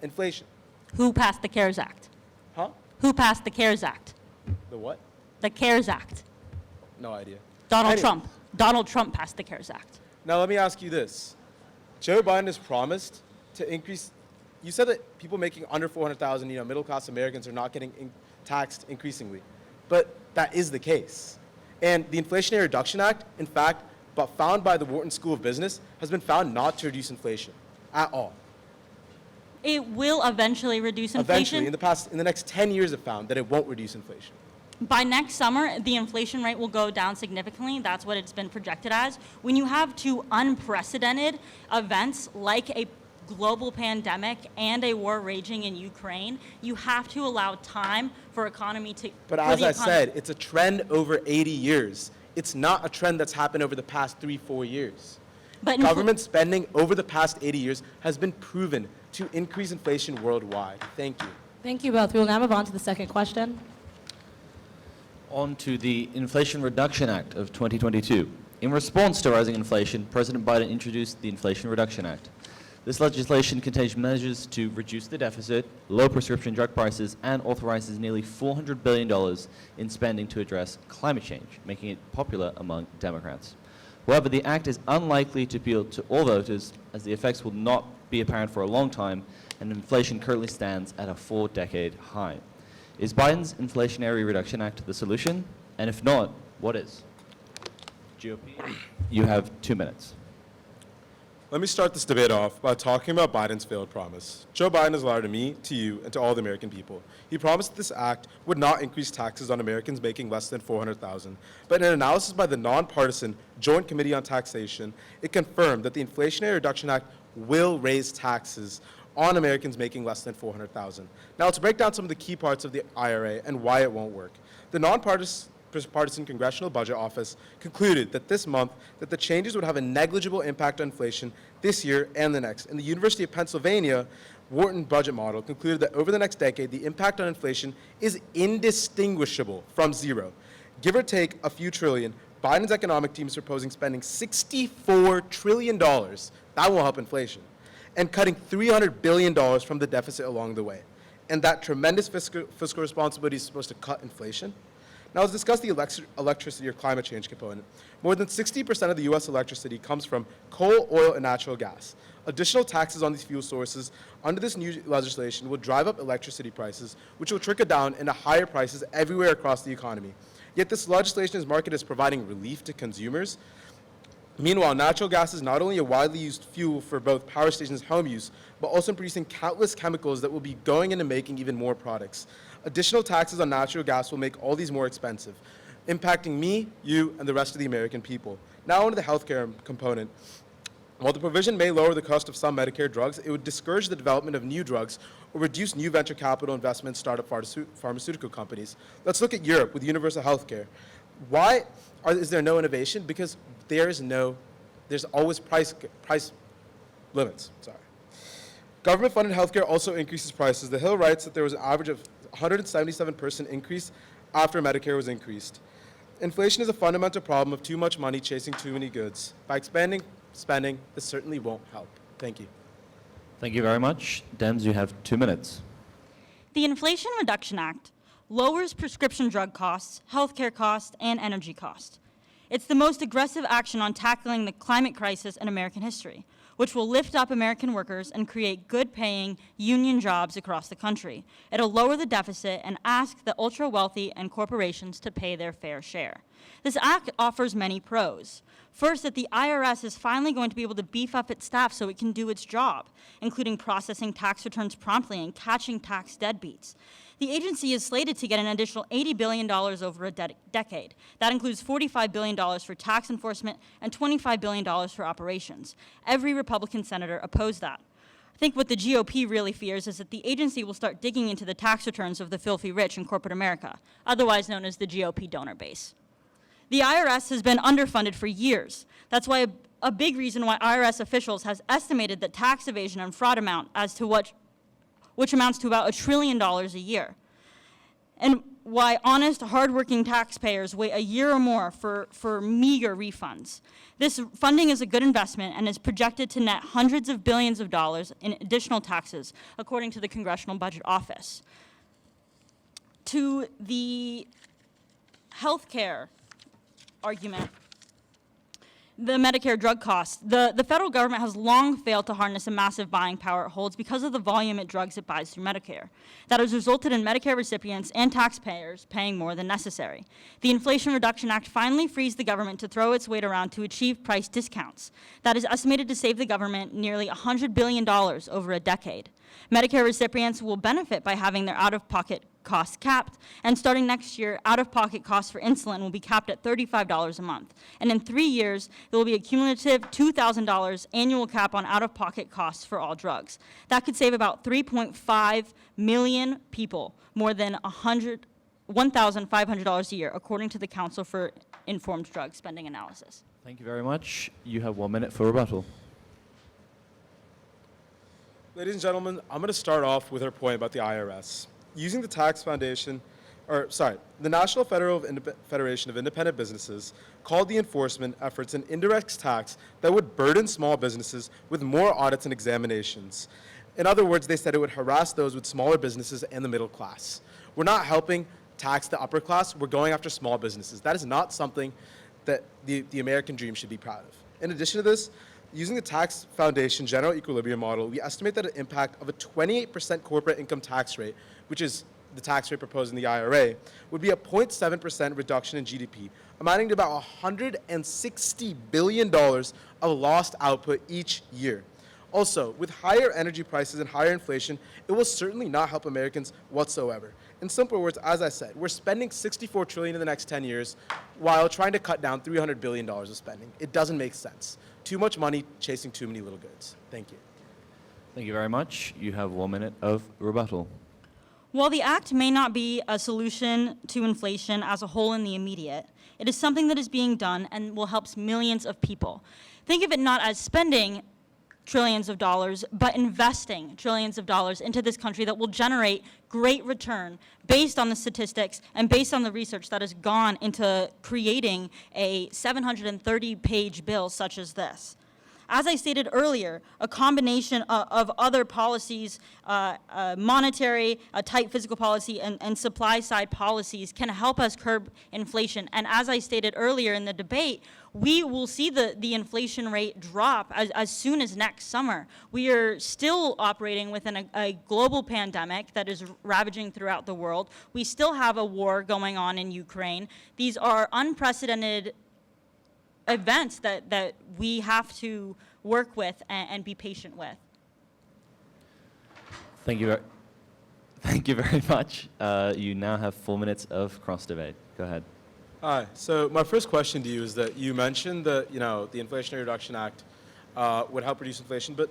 inflation. Who passed the CARES Act? Huh? Who passed the CARES Act? The what? The CARES Act. No idea. Donald Anyway. Trump. Donald Trump passed the CARES Act. Now let me ask you this. Joe Biden has promised to increase, you said that people making under 400,000, middle-class Americans are not getting taxed increasingly. But that is the case. And the Inflationary Reduction Act, in fact, but found by the Wharton School of Business, has been found not to reduce inflation at all. It will eventually reduce inflation. Eventually, in the next 10 years, it found that it won't reduce inflation. By next summer, the inflation rate will go down significantly. That's what it's been projected as. When you have two unprecedented events like a global pandemic and a war raging in Ukraine, you have to allow time for economy to... But as I said, it's a trend over 80 years. It's not a trend that's happened over the past 3-4 years. But Government spending over the past 80 years has been proven to increase inflation worldwide. Thank you. Thank you both. We will now move on to the second question. On to the Inflation Reduction Act of 2022. In response to rising inflation, President Biden introduced the Inflation Reduction Act. This legislation contains measures to reduce the deficit, lower prescription drug prices, and authorizes nearly $400 billion in spending to address climate change, making it popular among Democrats. However, the act is unlikely to appeal to all voters, as the effects will not be apparent for a long time, and inflation currently stands at a 4-decade high. Is Biden's Inflationary Reduction Act the solution? And if not, what is? GOP, you have 2 minutes. Let me start this debate off by talking about Biden's failed promise. Joe Biden has lied to me, to you, and to all the American people. He promised that this act would not increase taxes on Americans making less than $400,000. But in an analysis by the non-partisan Joint Committee on Taxation, it confirmed that the Inflationary Reduction Act will raise taxes on Americans making less than $400,000. Now let's break down some of the key parts of the IRA and why it won't work. The non-partisan Congressional Budget Office concluded that this month that the changes would have a negligible impact on inflation this year and the next. And the University of Pennsylvania Wharton budget model concluded that over the next decade, the impact on inflation is indistinguishable from zero. Give or take a few trillion, Biden's economic team is proposing spending $64 trillion. That won't help inflation. And cutting $300 billion from the deficit along the way. And that tremendous fiscal responsibility is supposed to cut inflation. Now let's discuss the electricity or climate change component. More than 60% of the U.S. electricity comes from coal, oil, and natural gas. Additional taxes on these fuel sources under this new legislation will drive up electricity prices, which will trickle down into higher prices everywhere across the economy. Yet this legislation is marketed as providing relief to consumers. Meanwhile, natural gas is not only a widely used fuel for both power stations and home use, but also in producing countless chemicals that will be going into making even more products. Additional taxes on natural gas will make all these more expensive, impacting me, you, and the rest of the American people. Now on to the healthcare component. While the provision may lower the cost of some Medicare drugs, it would discourage the development of new drugs or reduce new venture capital investment in startup pharmaceutical companies. Let's look at Europe with universal healthcare. Why is there no innovation? Because there's always price limits. Sorry. Government-funded healthcare also increases prices. The Hill writes that there was an average of 177% increase after Medicare was increased. Inflation is a fundamental problem of too much money chasing too many goods. By expanding spending, this certainly won't help. Thank you. Thank you very much. Dems, you have 2 minutes. The Inflation Reduction Act lowers prescription drug costs, healthcare costs, and energy costs. It's the most aggressive action on tackling the climate crisis in American history, which will lift up American workers and create good-paying union jobs across the country. It'll lower the deficit and ask the ultra-wealthy and corporations to pay their fair share. This act offers many pros. First, that the IRS is finally going to be able to beef up its staff so it can do its job, including processing tax returns promptly and catching tax deadbeats. The agency is slated to get an additional $80 billion over a decade. That includes $45 billion for tax enforcement and $25 billion for operations. Every Republican senator opposed that. I think what the GOP really fears is that the agency will start digging into the tax returns of the filthy rich in corporate America, otherwise known as the GOP donor base. The IRS has been underfunded for years. That's why a big reason why IRS officials has estimated that tax evasion and fraud amount as to which amounts to about $1 trillion a year. And why honest, hardworking taxpayers wait a year or more for meager refunds. This funding is a good investment and is projected to net hundreds of billions of dollars in additional taxes, according to the Congressional Budget Office. To the healthcare argument, the Medicare drug costs. The federal government has long failed to harness the massive buying power it holds because of the volume of drugs it buys through Medicare. That has resulted in Medicare recipients and taxpayers paying more than necessary. The Inflation Reduction Act finally frees the government to throw its weight around to achieve price discounts. That is estimated to save the government nearly $100 billion over a decade. Medicare recipients will benefit by having their out-of-pocket costs capped, and starting next year, out-of-pocket costs for insulin will be capped at $35 a month. And in 3 years, there will be a cumulative $2,000 annual cap on out-of-pocket costs for all drugs. That could save about 3.5 million people more than $1,500 a year, according to the Council for Informed Drug Spending Analysis. Thank you very much. You have 1 minute for rebuttal. Ladies and gentlemen, I'm going to start off with her point about the IRS. Using the the National Federation of Independent Businesses called the enforcement efforts an indirect tax that would burden small businesses with more audits and examinations. In other words, they said it would harass those with smaller businesses and the middle class. We're not helping tax the upper class, we're going after small businesses. That is not something that the American dream should be proud of. In addition to this, using the Tax Foundation General Equilibrium Model, we estimate that an impact of a 28% corporate income tax rate, which is the tax rate proposed in the IRA, would be a 0.7% reduction in GDP, amounting to about $160 billion of lost output each year. Also, with higher energy prices and higher inflation, it will certainly not help Americans whatsoever. In simple words, as I said, we're spending $64 trillion in the next 10 years while trying to cut down $300 billion of spending. It doesn't make sense. Too much money chasing too many little goods. Thank you. Thank you very much. You have 1 minute of rebuttal. While the act may not be a solution to inflation as a whole in the immediate, it is something that is being done and will help millions of people. Think of it not as spending trillions of dollars, but investing trillions of dollars into this country that will generate great return based on the statistics and based on the research that has gone into creating a 730-page bill such as this. As I stated earlier, a combination of other policies, monetary, tight fiscal policy, and supply-side policies can help us curb inflation. And as I stated earlier in the debate, we will see the inflation rate drop as soon as next summer. We are still operating within a global pandemic that is ravaging throughout the world. We still have a war going on in Ukraine. These are unprecedented events that we have to work with and be patient with. Thank you very much. You now have 4 minutes of cross debate. Go ahead. Hi. So my first question to you is that you mentioned that the Inflation Reduction Act would help reduce inflation, but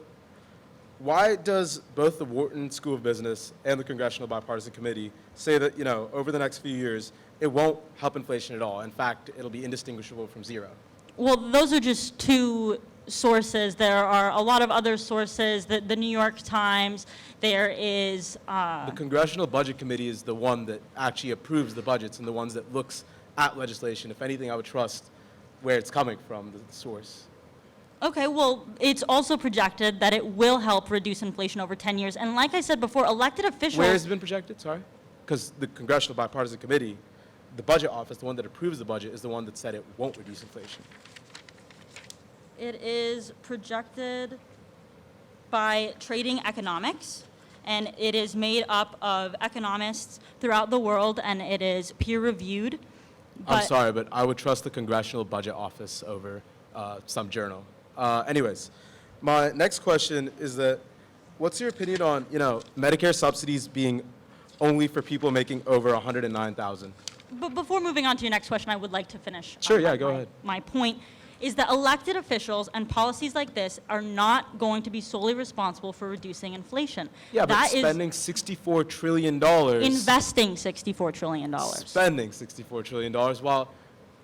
why does both the Wharton School of Business and the Congressional Bipartisan Committee say that over the next few years it won't help inflation at all? In fact, it'll be indistinguishable from zero. Well, those are just two sources. There are a lot of other sources. The New York Times. There is. The Congressional Budget Committee is the one that actually approves the budgets and the ones that looks at legislation. If anything, I would trust where it's coming from, the source. Okay, well, it's also projected that it will help reduce inflation over 10 years. And like I said before, elected officials. Where has it been projected? Sorry, because the Congressional Bipartisan Committee, the Budget Office, the one that approves the budget, is the one that said it won't reduce inflation. It is projected by Trading Economics, and it is made up of economists throughout the world, and it is peer-reviewed. I'm sorry, but I would trust the Congressional Budget Office over some journal. Anyways, my next question is that, what's your opinion on Medicare subsidies being only for people making over $109,000? But before moving on to your next question, I would like to finish. Sure, yeah, go ahead. My point is that elected officials and policies like this are not going to be solely responsible for reducing inflation. Yeah, but that spending $64 trillion. Investing $64 trillion. Spending $64 trillion while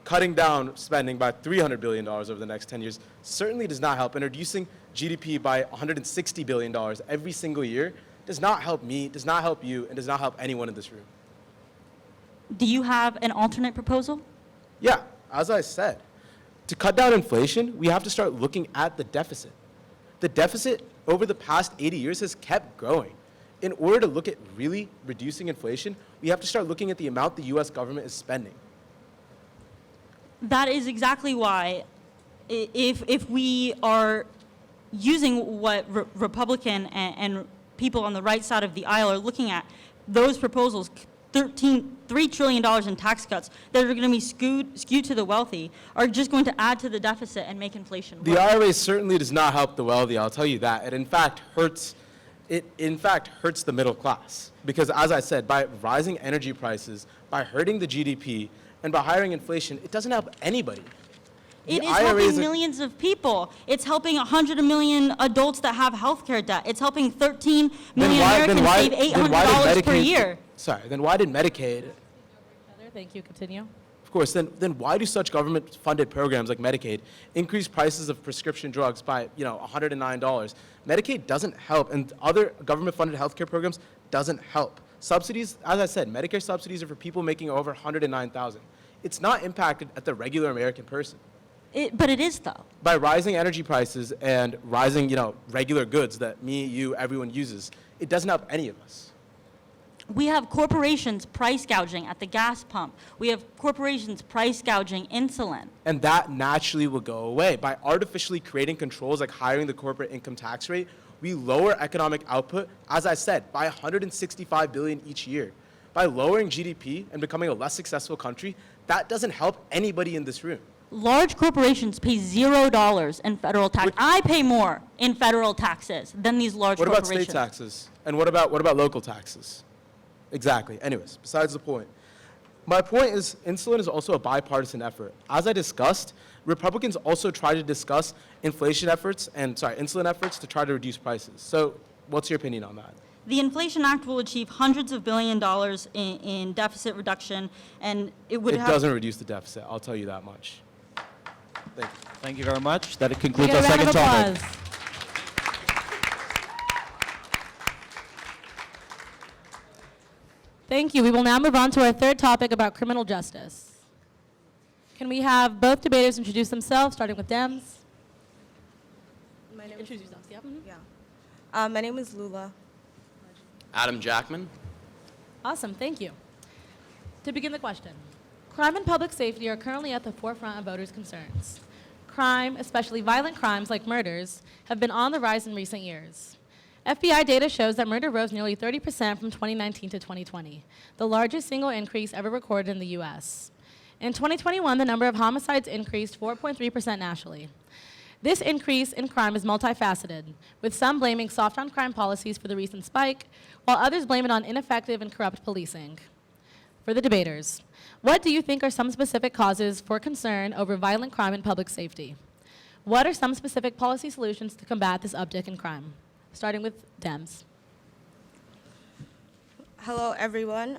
cutting down spending by $300 billion over the next 10 years certainly does not help, and reducing GDP by $160 billion every single year does not help me, does not help you, and does not help anyone in this room. Do you have an alternate proposal? Yeah, as I said, to cut down inflation, we have to start looking at the deficit. The deficit over the past 80 years has kept growing. In order to look at really reducing inflation, we have to start looking at the amount the US government is spending. That is exactly why, if we are using what Republican and people on the right side of the aisle are looking at, those proposals, $3 trillion in tax cuts that are going to be skewed to the wealthy, are just going to add to the deficit and make inflation worse. The IRA certainly does not help the wealthy, I'll tell you that. It in fact hurts the middle class. Because as I said, by rising energy prices, by hurting the GDP, and by hiring inflation, it doesn't help anybody. It The is IRA helping is a- millions of people. It's helping 100 million adults that have healthcare debt. It's helping 13 million Americans save $800 per year. Sorry, then why did Medicaid, Thank you. Continue. of course, then why do such government-funded programs like Medicaid increase prices of prescription drugs by, $109? Medicaid doesn't help, and other government-funded healthcare programs doesn't help. Subsidies, as I said, Medicare subsidies are for people making over $109,000. It's not impacted at the regular American person. But it is, though. By rising energy prices and rising, regular goods that me, you, everyone uses, it doesn't help any of us. We have corporations price gouging at the gas pump. We have corporations price gouging insulin. And that naturally will go away. By artificially creating controls like hiring the corporate income tax rate, we lower economic output, as I said, by $165 billion each year. By lowering GDP and becoming a less successful country, that doesn't help anybody in this room. Large corporations pay $0 in federal tax. I pay more in federal taxes than these large What about corporations. state taxes? And what about local taxes? Exactly. Anyways, besides the point. My point is, insulin is also a bipartisan effort. As I discussed, Republicans also try to discuss insulin efforts to try to reduce prices. So what's your opinion on that? The Inflation Act will achieve hundreds of billion dollars in deficit reduction, and it would It have... doesn't reduce the deficit, I'll tell you that much. Thank you. Thank you very much. That We concludes get our a round second of topic. applause. Thank you. We will now move on to our third topic about criminal justice. Can we have both debaters introduce themselves, starting with Dems? Introduce yourselves, yep. Yeah. My name is Lula. Adam Jackman. Awesome, thank you. To begin the question, crime and public safety are currently at the forefront of voters' concerns. Crime, especially violent crimes like murders, have been on the rise in recent years. FBI data shows that murder rose nearly 30% from 2019 to 2020, the largest single increase ever recorded in the US. In 2021, the number of homicides increased 4.3% nationally. This increase in crime is multifaceted, with some blaming soft on crime policies for the recent spike, while others blame it on ineffective and corrupt policing. For the debaters, what do you think are some specific causes for concern over violent crime and public safety? What are some specific policy solutions to combat this uptick in crime? Starting with Dems. Hello, everyone.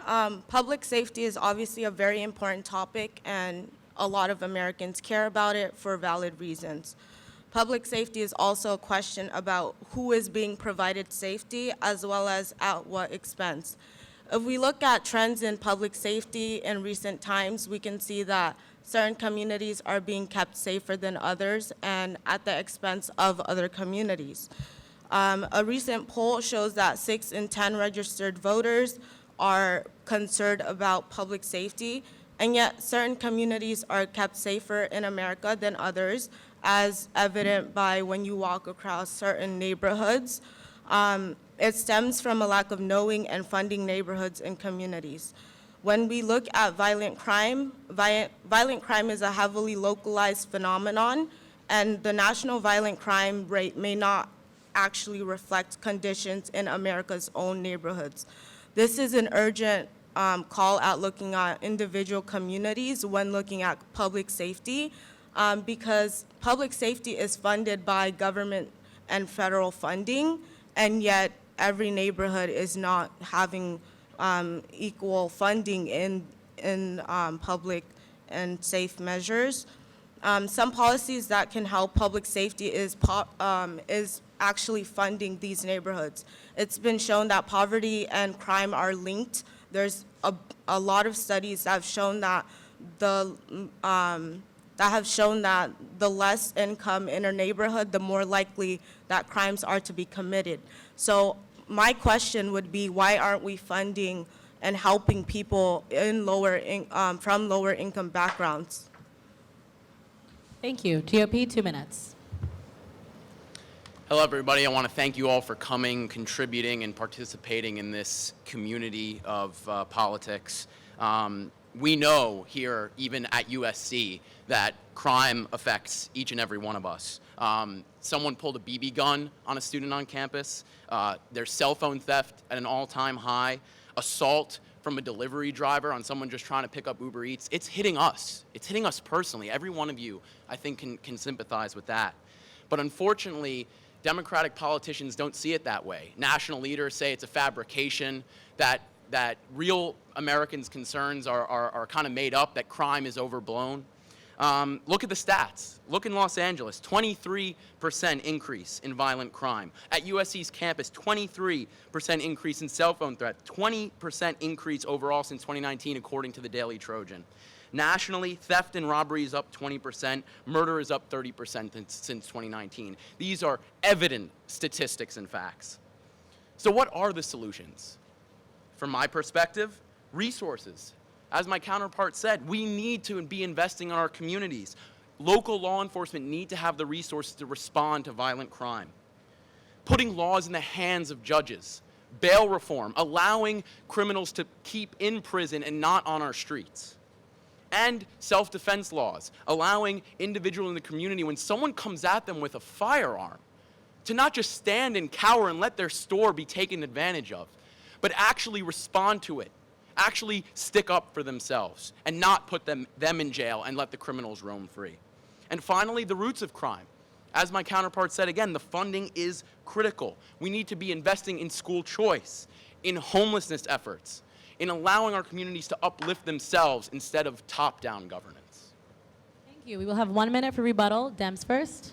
Public safety is obviously a very important topic, and a lot of Americans care about it for valid reasons. Public safety is also a question about who is being provided safety, as well as at what expense. If we look at trends in public safety in recent times, we can see that certain communities are being kept safer than others and at the expense of other communities. A recent poll shows that 6 in 10 registered voters are concerned about public safety, and yet certain communities are kept safer in America than others, as evident by when you walk across certain neighborhoods. It stems from a lack of knowing and funding neighborhoods and communities. When we look at violent crime is a heavily localized phenomenon, and the national violent crime rate may not actually reflect conditions in America's own neighborhoods. This is an urgent call at looking at individual communities when looking at public safety, because public safety is funded by government and federal funding, and yet every neighborhood is not having equal funding in public and safe measures. Some policies that can help public safety is actually funding these neighborhoods. It's been shown that poverty and crime are linked. There's a lot of studies that have shown that the less income in a neighborhood, the more likely that crimes are to be committed. So my question would be, why aren't we funding and helping people in from lower income backgrounds? Thank you. GOP, 2 minutes. Hello, everybody. I want to thank you all for coming, contributing, and participating in this community of politics. We know here, even at USC, that crime affects each and every one of us. Someone pulled a BB gun on a student on campus. There's cell phone theft at an all-time high. Assault from a delivery driver on someone just trying to pick up Uber Eats. It's hitting us. It's hitting us personally. Every one of you, I think, can sympathize with that. But unfortunately, Democratic politicians don't see it that way. National leaders say it's a fabrication, that real Americans' concerns are kind of made up, that crime is overblown. Look at the stats. Look in Los Angeles, 23% increase in violent crime. At USC's campus, 23% increase in cell phone threats, 20% increase overall since 2019, according to the Daily Trojan. Nationally, theft and robbery is up 20%, murder is up 30% since 2019. These are evident statistics and facts. So what are the solutions? From my perspective, resources. As my counterpart said, we need to be investing in our communities. Local law enforcement need to have the resources to respond to violent crime. Putting laws in the hands of judges. Bail reform, allowing criminals to keep in prison and not on our streets. And self-defense laws, allowing individuals in the community, when someone comes at them with a firearm, to not just stand and cower and let their store be taken advantage of, but actually respond to it, actually stick up for themselves, and not put them in jail and let the criminals roam free. And finally, the roots of crime. As my counterpart said again, the funding is critical. We need to be investing in school choice, in homelessness efforts, in allowing our communities to uplift themselves instead of top-down governance. Thank you. We will have 1 minute for rebuttal. Dems first.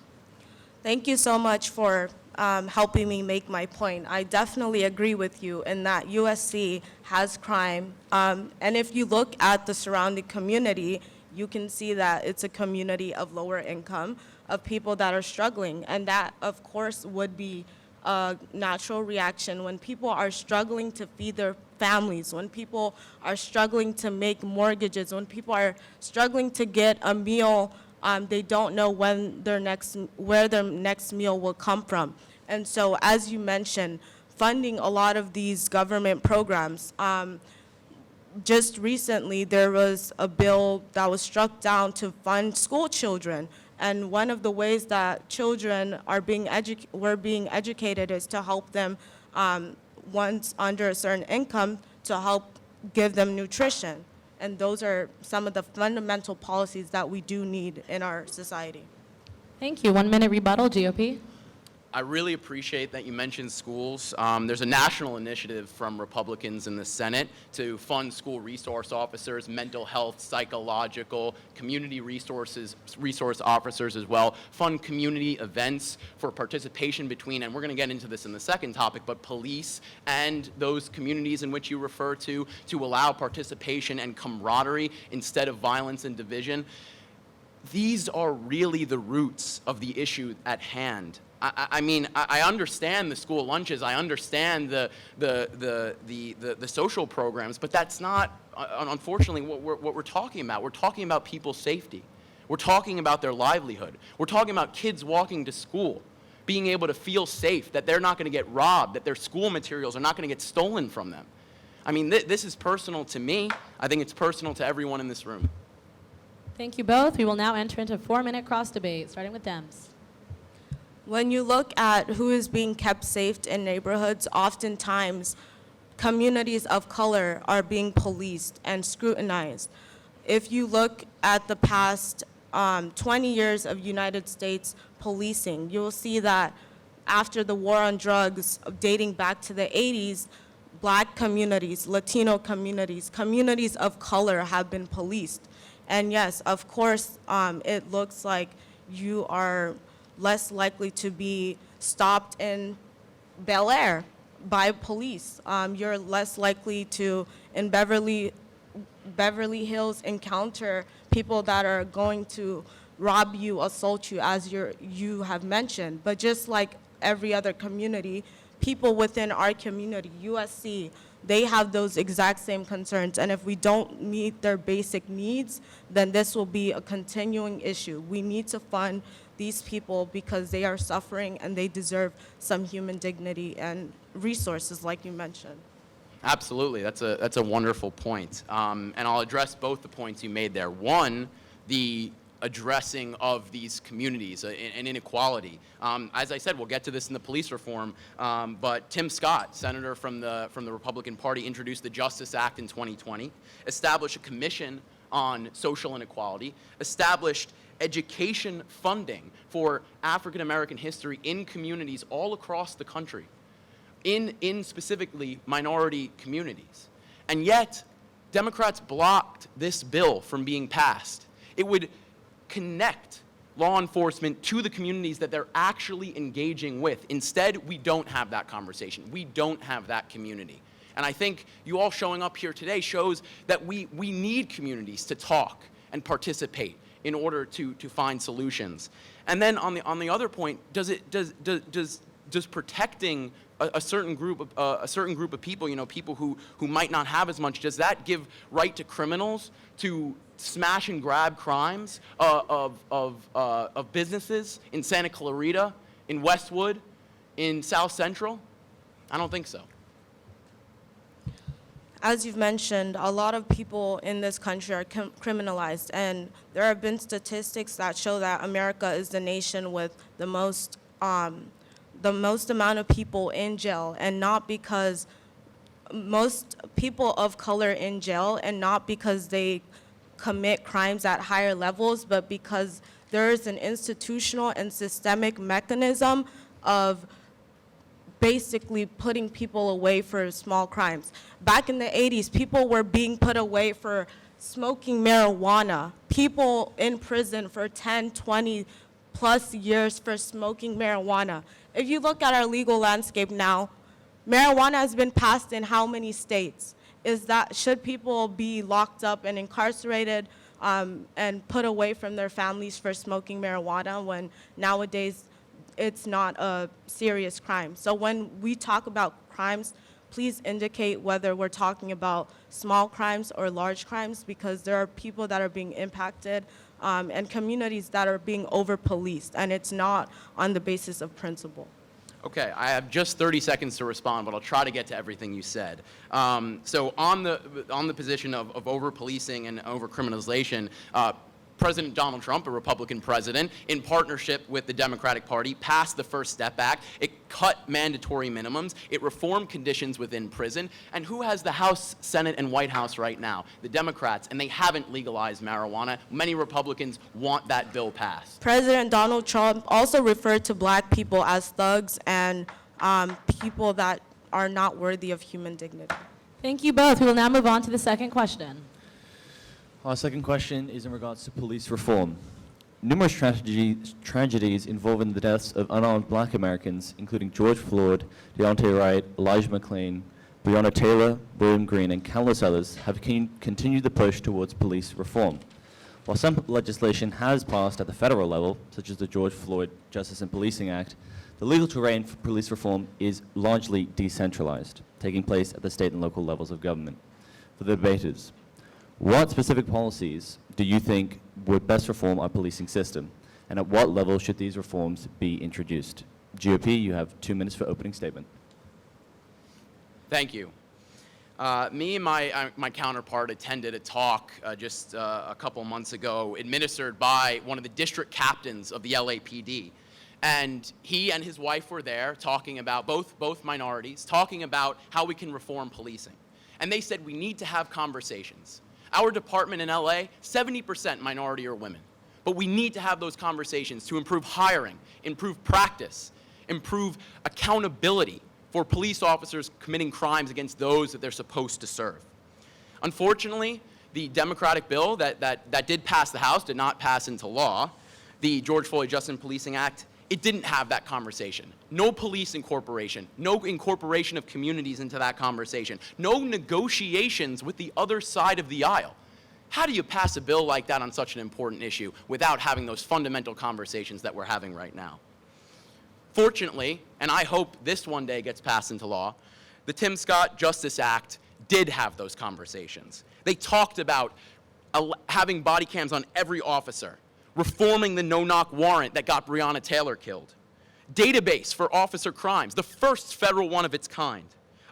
Thank you so much for helping me make my point. I definitely agree with you in that USC has crime. And if you look at the surrounding community, you can see that it's a community of lower income, of people that are struggling. And that, of course, would be a natural reaction when people are struggling to feed their families, when people are struggling to make mortgages, when people are struggling to get a meal. They don't know where their next meal will come from. And so, as you mentioned, funding a lot of these government programs. Just recently, there was a bill that was struck down to fund school children. And one of the ways that children are being educated is to help them, once under a certain income, to help give them nutrition. And those are some of the fundamental policies that we do need in our society. Thank you. 1 minute rebuttal, GOP. I really appreciate that you mentioned schools. There's a national initiative from Republicans in the Senate to fund school resource officers, mental health, psychological, community resource officers as well, fund community events for participation between, and we're going to get into this in the second topic, but police and those communities in which you refer to allow participation and camaraderie instead of violence and division. These are really the roots of the issue at hand. I mean, I understand the school lunches, I understand the social programs, but that's not, unfortunately, what we're talking about. We're talking about people's safety. We're talking about their livelihood. We're talking about kids walking to school, being able to feel safe, that they're not going to get robbed, that their school materials are not going to get stolen from them. I mean, this is personal to me. I think it's personal to everyone in this room. Thank you both. We will now enter into a 4-minute cross debate, starting with Dems. When you look at who is being kept safe in neighborhoods, oftentimes communities of color are being policed and scrutinized. If you look at the past 20 years of United States policing, you'll see that after the war on drugs dating back to the 80s, Black communities, Latino communities, communities of color have been policed. And yes, of course, it looks like you are less likely to be stopped in Bel Air by police. You're less likely to, in Beverly Hills, encounter people that are going to rob you, assault you, as you have mentioned. But just like every other community, people within our community, USC, they have those exact same concerns. And if we don't meet their basic needs, then this will be a continuing issue. We need to fund these people because they are suffering and they deserve some human dignity and resources, like you mentioned. Absolutely, that's a wonderful point. And I'll address both the points you made there. One, the addressing of these communities and inequality. As I said, we'll get to this in the police reform, but Tim Scott, senator from the Republican Party, introduced the Justice Act in 2020, established a commission on social inequality, established education funding for African American history in communities all across the country, in specifically minority communities. And yet, Democrats blocked this bill from being passed. It would connect law enforcement to the communities that they're actually engaging with. Instead, we don't have that conversation. We don't have that community. And I think you all showing up here today shows that we need communities to talk and participate in order to find solutions. And then on the other point, does protecting a certain group of people, people who might not have as much, does that give right to criminals to smash and grab crimes of businesses in Santa Clarita, in Westwood, in South Central? I don't think so. As you've mentioned, a lot of people in this country are criminalized, and there have been statistics that show that America is the nation with the most amount of people in jail, and not because most people of color in jail, and not because they commit crimes at higher levels, but because there is an institutional and systemic mechanism of basically putting people away for small crimes. Back in the 80s, people were being put away for smoking marijuana. People in prison for 10, 20 plus years for smoking marijuana. If you look at our legal landscape now, marijuana has been passed in how many states? Should people be locked up and incarcerated and put away from their families for smoking marijuana when nowadays it's not a serious crime? So when we talk about crimes, please indicate whether we're talking about small crimes or large crimes, because there are people that are being impacted and communities that are being over-policed, and it's not on the basis of principle. Okay, I have just 30 seconds to respond, but I'll try to get to everything you said. So on the position of over-policing and over-criminalization, President Donald Trump, a Republican president, in partnership with the Democratic Party, passed the First Step Act. It cut mandatory minimums. It reformed conditions within prison. And who has the House, Senate, and White House right now? The Democrats, and they haven't legalized marijuana. Many Republicans want that bill passed. President Donald Trump also referred to black people as thugs and people that are not worthy of human dignity. Thank you both. We will now move on to the second question. Our second question is in regards to police reform. Numerous tragedies involving the deaths of unarmed black Americans, including George Floyd, Deontay Wright, Elijah McClain, Breonna Taylor, William Green, and countless others, have continued the push towards police reform. While some legislation has passed at the federal level, such as the George Floyd Justice and Policing Act, the legal terrain for police reform is largely decentralized, taking place at the state and local levels of government. For the debaters, what specific policies do you think would best reform our policing system, and at what level should these reforms be introduced? GOP, you have 2 minutes for opening statement. Thank you. Me and my counterpart attended a talk just a couple months ago, administered by one of the district captains of the LAPD. And he and his wife were there talking about, both minorities, talking about how we can reform policing. And they said we need to have conversations. Our department in LA, 70% minority or women. But we need to have those conversations to improve hiring, improve practice, improve accountability for police officers committing crimes against those that they're supposed to serve. Unfortunately, the Democratic bill that did pass the House, did not pass into law, the George Floyd Justice and Policing Act, it didn't have that conversation. No police incorporation, no incorporation of communities into that conversation, no negotiations with the other side of the aisle. How do you pass a bill like that on such an important issue without having those fundamental conversations that we're having right now? Fortunately, and I hope this one day gets passed into law, the Tim Scott Justice Act did have those conversations. They talked about having body cams on every officer, reforming the no-knock warrant that got Breonna Taylor killed, database for officer crimes, the first federal one of its kind,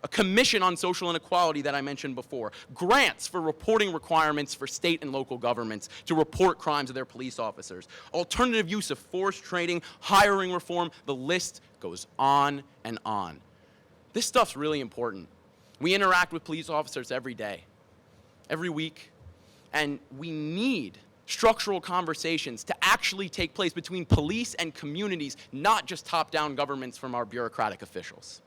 a commission on social inequality that I mentioned before, grants for reporting requirements for state and local governments to report crimes of their police officers, alternative use of force training, hiring reform, the list goes on and on. This stuff's really important. We interact with police officers every day, every week, and we need structural conversations to actually take place between police and communities, not just top-down governments from our bureaucratic officials.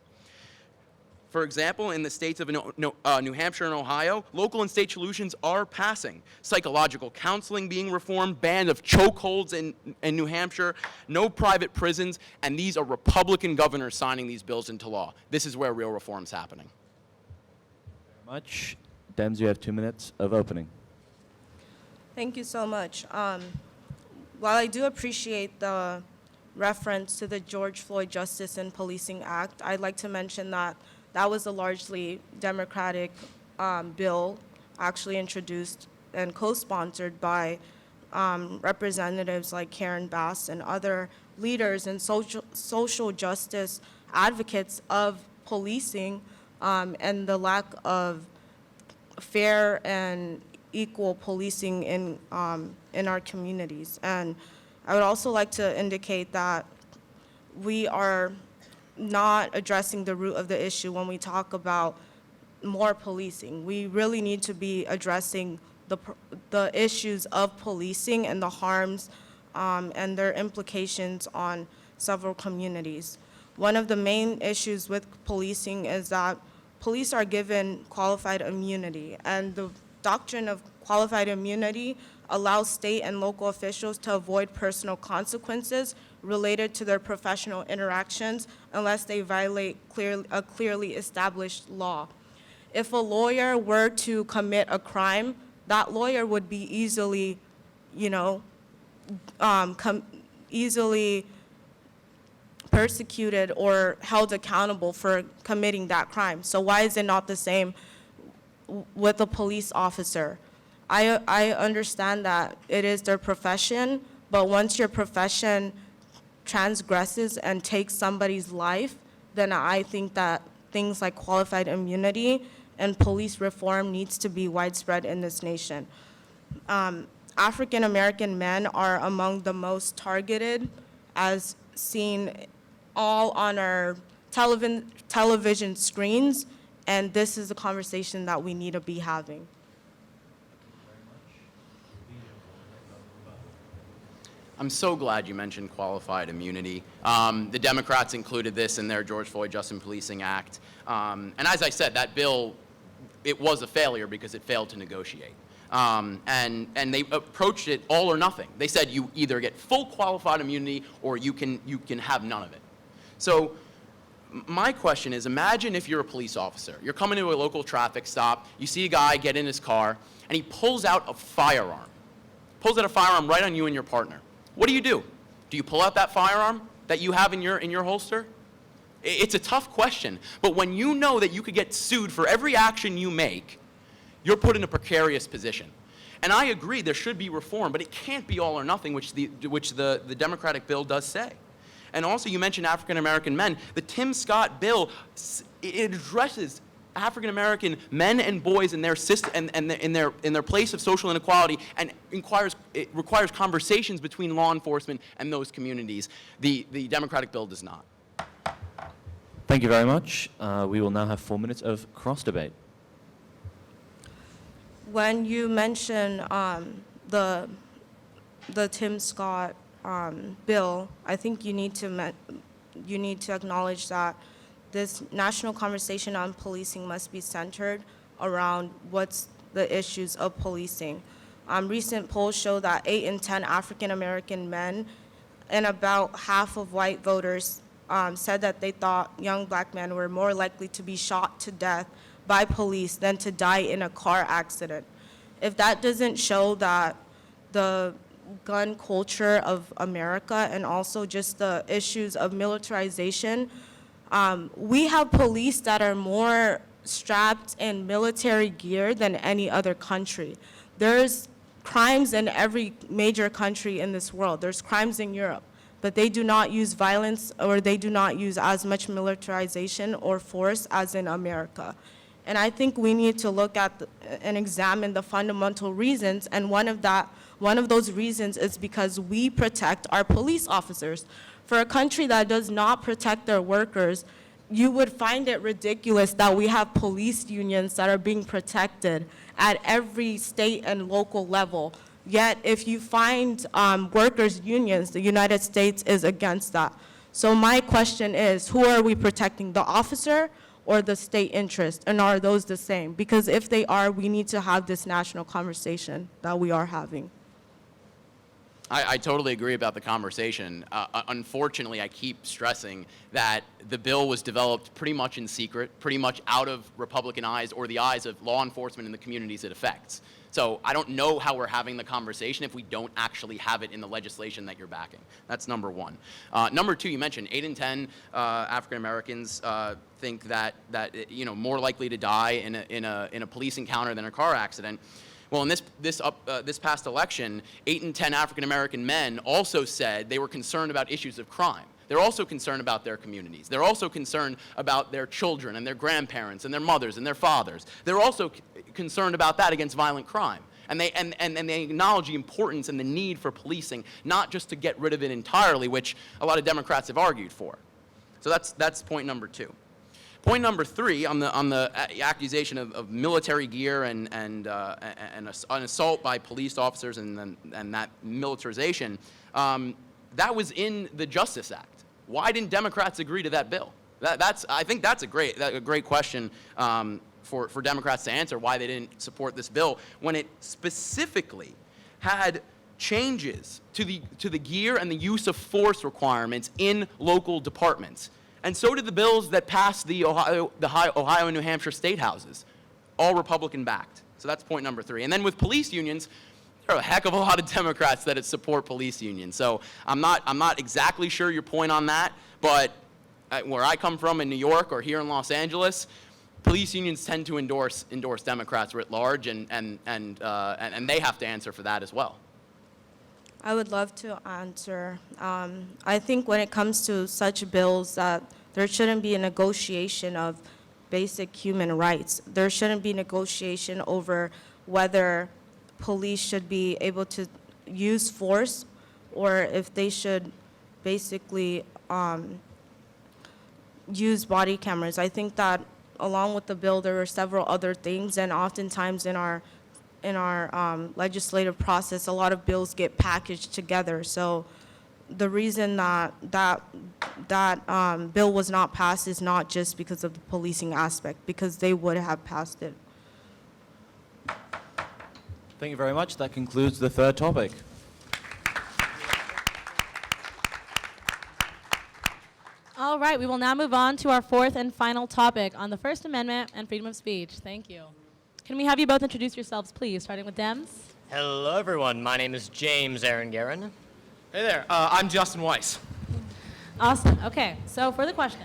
For example, in the states of New Hampshire and Ohio, local and state solutions are passing. Psychological counseling being reformed, ban of chokeholds in New Hampshire, no private prisons, and these are Republican governors signing these bills into law. This is where real reform's happening. Much. Dems, you have 2 minutes of opening. Thank you so much. While I do appreciate the reference to the George Floyd Justice and Policing Act, I'd like to mention that that was a largely Democratic bill, actually introduced and co-sponsored by representatives like Karen Bass and other leaders and social justice advocates of policing and the lack of fair and equal policing in our communities. And I would also like to indicate that we are not addressing the root of the issue when we talk about more policing. We really need to be addressing the issues of policing and the harms and their implications on several communities. One of the main issues with policing is that police are given qualified immunity, and the doctrine of qualified immunity allows state and local officials to avoid personal consequences related to their professional interactions unless they violate a clearly established law. If a lawyer were to commit a crime, that lawyer would be easily, easily persecuted or held accountable for committing that crime. So why is it not the same with a police officer? I understand that it is their profession, but once your profession transgresses and takes somebody's life, then I think that things like qualified immunity and police reform needs to be widespread in this nation. African American men are among the most targeted, as seen all on our television screens, and this is a conversation that we need to be having. I'm so glad you mentioned qualified immunity. The Democrats included this in their George Floyd Justice and Policing Act. And as I said, that bill, it was a failure because it failed to negotiate. And they approached it all or nothing. They said you either get full qualified immunity or you can have none of it. So my question is, imagine if you're a police officer. You're coming to a local traffic stop, you see a guy get in his car, and he pulls out a firearm. Pulls out a firearm right on you and your partner. What do? Do you pull out that firearm that you have in your holster? It's a tough question, but when you know that you could get sued for every action you make, you're put in a precarious position. And I agree there should be reform, but it can't be all or nothing, which the Democratic bill does say. And also, you mentioned African American men. The Tim Scott bill, it addresses African American men and boys in their system and in their place of social inequality, and it requires conversations between law enforcement and those communities. The Democratic bill does not. Thank you very much. We will now have 4 minutes of cross debate. When you mention the Tim Scott bill, I think you need to acknowledge that this national conversation on policing must be centered around what's the issues of policing. Recent polls show that 8 in 10 African American men and about half of white voters said that they thought young black men were more likely to be shot to death by police than to die in a car accident. If that doesn't show that the gun culture of America and also just the issues of militarization, we have police that are more strapped in military gear than any other country. There's crimes in every major country in this world. There's crimes in Europe, but they do not use violence or they do not use as much militarization or force as in America. And I think we need to look at and examine the fundamental reasons, and one of those reasons is because we protect our police officers. For a country that does not protect their workers, you would find it ridiculous that we have police unions that are being protected at every state and local level. Yet, if you find workers' unions, the United States is against that. So my question is, who are we protecting, the officer or the state interest? And are those the same? Because if they are, we need to have this national conversation that we are having. I totally agree about the conversation. Unfortunately, I keep stressing that the bill was developed pretty much in secret, pretty much out of Republican eyes or the eyes of law enforcement in the communities it affects. So I don't know how we're having the conversation if we don't actually have it in the legislation that you're backing. That's number one. Number two, you mentioned 8 in 10 African Americans think that more likely to die in a police encounter than a car accident. Well, in this past election, 8 in 10 African American men also said they were concerned about issues of crime. They're also concerned about their communities. They're also concerned about their children and their grandparents and their mothers and their fathers. They're also concerned about that against violent crime. And they acknowledge the importance and the need for policing, not just to get rid of it entirely, which a lot of Democrats have argued for. So that's point number two. Point number three, on the accusation of military gear and an assault by police officers and that militarization, that was in the Justice Act. Why didn't Democrats agree to that bill? I think that's a great question for Democrats to answer, why they didn't support this bill when it specifically had changes to the gear and the use of force requirements in local departments. And so did the bills that passed the Ohio and New Hampshire state houses, all Republican-backed. So that's point number three. And then with police unions, there are a heck of a lot of Democrats that support police unions. So I'm not exactly sure your point on that, but where I come from in New York or here in Los Angeles, police unions tend to endorse Democrats writ large, and they have to answer for that as well. I would love to answer. I think when it comes to such bills that there shouldn't be a negotiation of basic human rights. There shouldn't be negotiation over whether police should be able to use force or if they should basically use body cameras. I think that along with the bill, there were several other things, and oftentimes in our legislative process, a lot of bills get packaged together. So the reason that bill was not passed is not just because of the policing aspect, because they would have passed it. Thank you very much. That concludes the third topic. All right, we will now move on to our fourth and final topic on the First Amendment and freedom of speech. Thank you. Can we have you both introduce yourselves, please, starting with Dems? Hello, everyone. My name is James Aaron Guerin. Hey there, I'm Justin Weiss. Awesome. Okay, so for the question.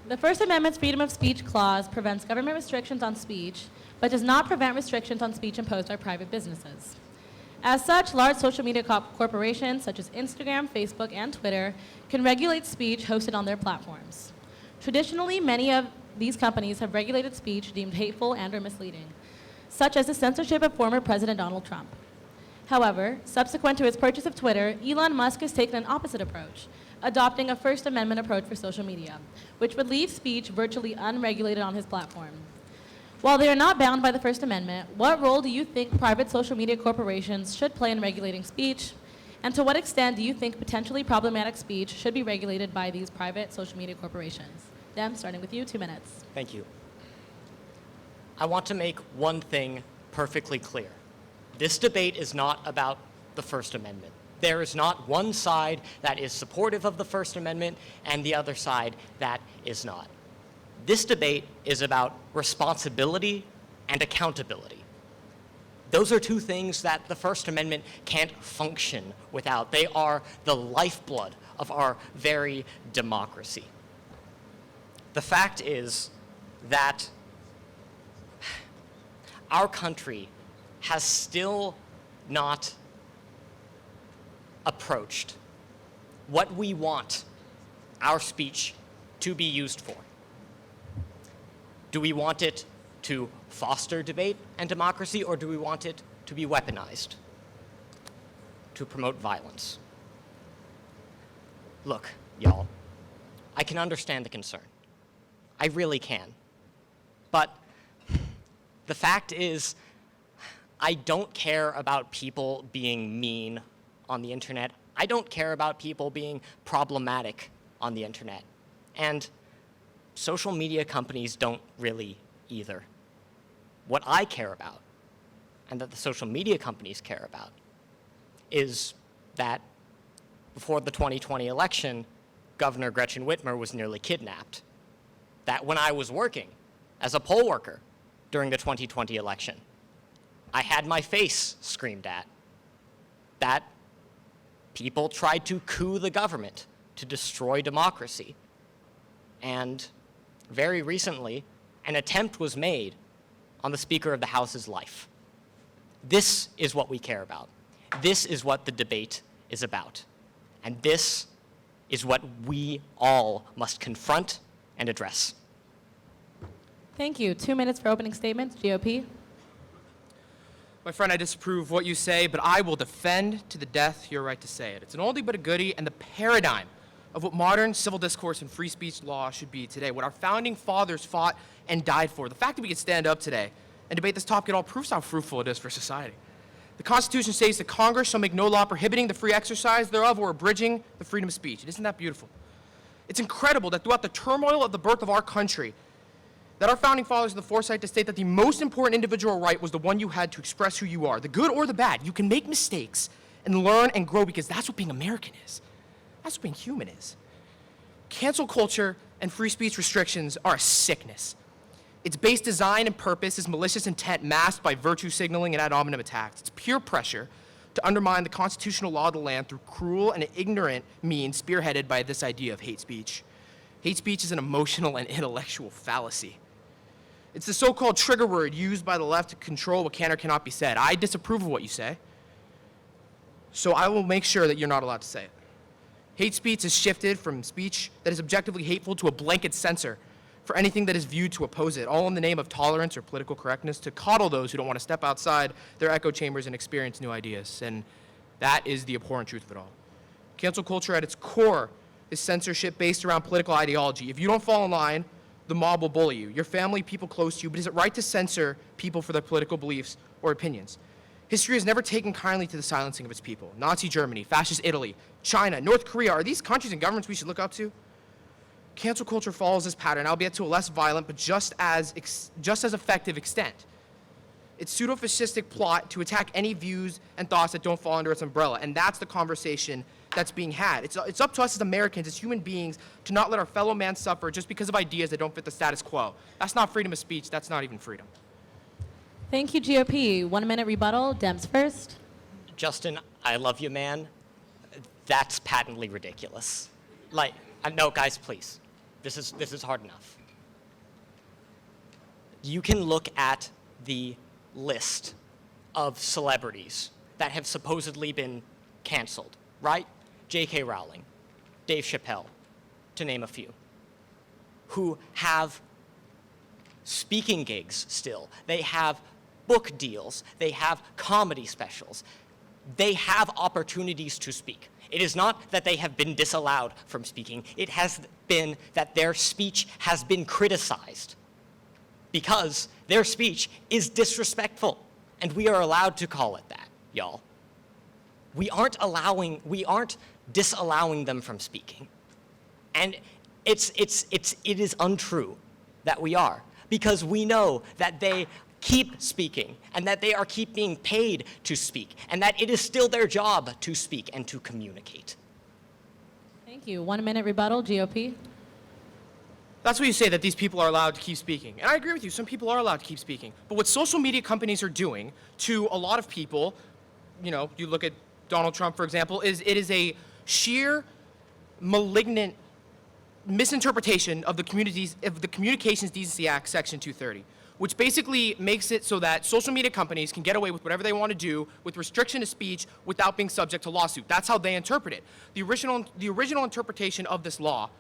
The First Amendment's freedom of speech clause prevents government restrictions on speech, but does not prevent restrictions on speech imposed by private businesses. As such, large social media corporations such as Instagram, Facebook, and Twitter can regulate speech hosted on their platforms. Traditionally, many of these companies have regulated speech deemed hateful and or misleading, such as the censorship of former President Donald Trump. However, subsequent to his purchase of Twitter, Elon Musk has taken an opposite approach, adopting a First Amendment approach for social media, which would leave speech virtually unregulated on his platform. While they are not bound by the First Amendment, what role do you think private social media corporations should play in regulating speech? And to what extent do you think potentially problematic speech should be regulated by these private social media corporations? Dem, starting with you, 2 minutes. Thank you. I want to make one thing perfectly clear. This debate is not about the First Amendment. There is not one side that is supportive of the First Amendment and the other side that is not. This debate is about responsibility and accountability. Those are two things that the First Amendment can't function without. They are the lifeblood of our very democracy. The fact is that our country has still not approached what we want our speech to be used for. Do we want it to foster debate and democracy, or do we want it to be weaponized to promote violence? Look, y'all, I can understand the concern. I really can. But the fact is, I don't care about people being mean on the internet. I don't care about people being problematic on the internet. And social media companies don't really either. What I care about, and that the social media companies care about, is that before the 2020 election, Governor Gretchen Whitmer was nearly kidnapped. That when I was working as a poll worker during the 2020 election, I had my face screamed at. That people tried to coup the government to destroy democracy. And very recently, an attempt was made on the Speaker of the House's life. This is what we care about. This is what the debate is about. And this is what we all must confront and address. Thank you. 2 minutes for opening statements. GOP. My friend, I disapprove of what you say, but I will defend to the death your right to say it. It's an oldie but a goodie, and the paradigm of what modern civil discourse and free speech law should be today, what our founding fathers fought and died for. The fact that we can stand up today and debate this topic at all proves how fruitful it is for society. The Constitution states that Congress shall make no law prohibiting the free exercise thereof or abridging the freedom of speech. Isn't that beautiful? It's incredible that throughout the turmoil of the birth of our country, that our founding fathers had the foresight to state that the most important individual right was the one you had to express who you are, the good or the bad. You can make mistakes and learn and grow, because that's what being American is. That's what being human is. Cancel culture and free speech restrictions are a sickness. Its base design and purpose is malicious intent masked by virtue signaling and ad hominem attacks. It's pure pressure to undermine the constitutional law of the land through cruel and ignorant means spearheaded by this idea of hate speech. Hate speech is an emotional and intellectual fallacy. It's the so-called trigger word used by the left to control what can or cannot be said. I disapprove of what you say, so I will make sure that you're not allowed to say it. Hate speech has shifted from speech that is objectively hateful to a blanket censor for anything that is viewed to oppose it, all in the name of tolerance or political correctness, to coddle those who don't want to step outside their echo chambers and experience new ideas. And that is the abhorrent truth of it all. Cancel culture at its core is censorship based around political ideology. If you don't fall in line, the mob will bully you, your family, people close to you. But is it right to censor people for their political beliefs or opinions? History has never taken kindly to the silencing of its people. Nazi Germany, fascist Italy, China, North Korea, are these countries and governments we should look up to? Cancel culture follows this pattern, albeit to a less violent but just as effective extent. It's pseudo-fascistic plot to attack any views and thoughts that don't fall under its umbrella, and that's the conversation that's being had. It's up to us as Americans, as human beings, to not let our fellow man suffer just because of ideas that don't fit the status quo. That's not freedom of speech. That's not even freedom. Thank you, GOP. 1 minute rebuttal. Dems first. Justin, I love you, man. That's patently ridiculous. No, guys, please. This is hard enough. You can look at the list of celebrities that have supposedly been canceled, right? J.K. Rowling, Dave Chappelle, to name a few, who have speaking gigs still. They have book deals. They have comedy specials. They have opportunities to speak. It is not that they have been disallowed from speaking. It has been that their speech has been criticized because their speech is disrespectful, and we are allowed to call it that, y'all. We aren't disallowing them from speaking. And it is untrue that we are, because we know that they keep speaking, and that they are keep being paid to speak, and that it is still their job to speak and to communicate. Thank you. 1 minute rebuttal, GOP. That's what you say, that these people are allowed to keep speaking. And I agree with you, some people are allowed to keep speaking. But what social media companies are doing to a lot of people, you know, you look at Donald Trump, for example, it is a sheer malignant misinterpretation of the Communications Decency Act, Section 230, which basically makes it so that social media companies can get away with whatever they want to do with restriction of speech without being subject to lawsuit. That's how they interpret it. The original interpretation of this law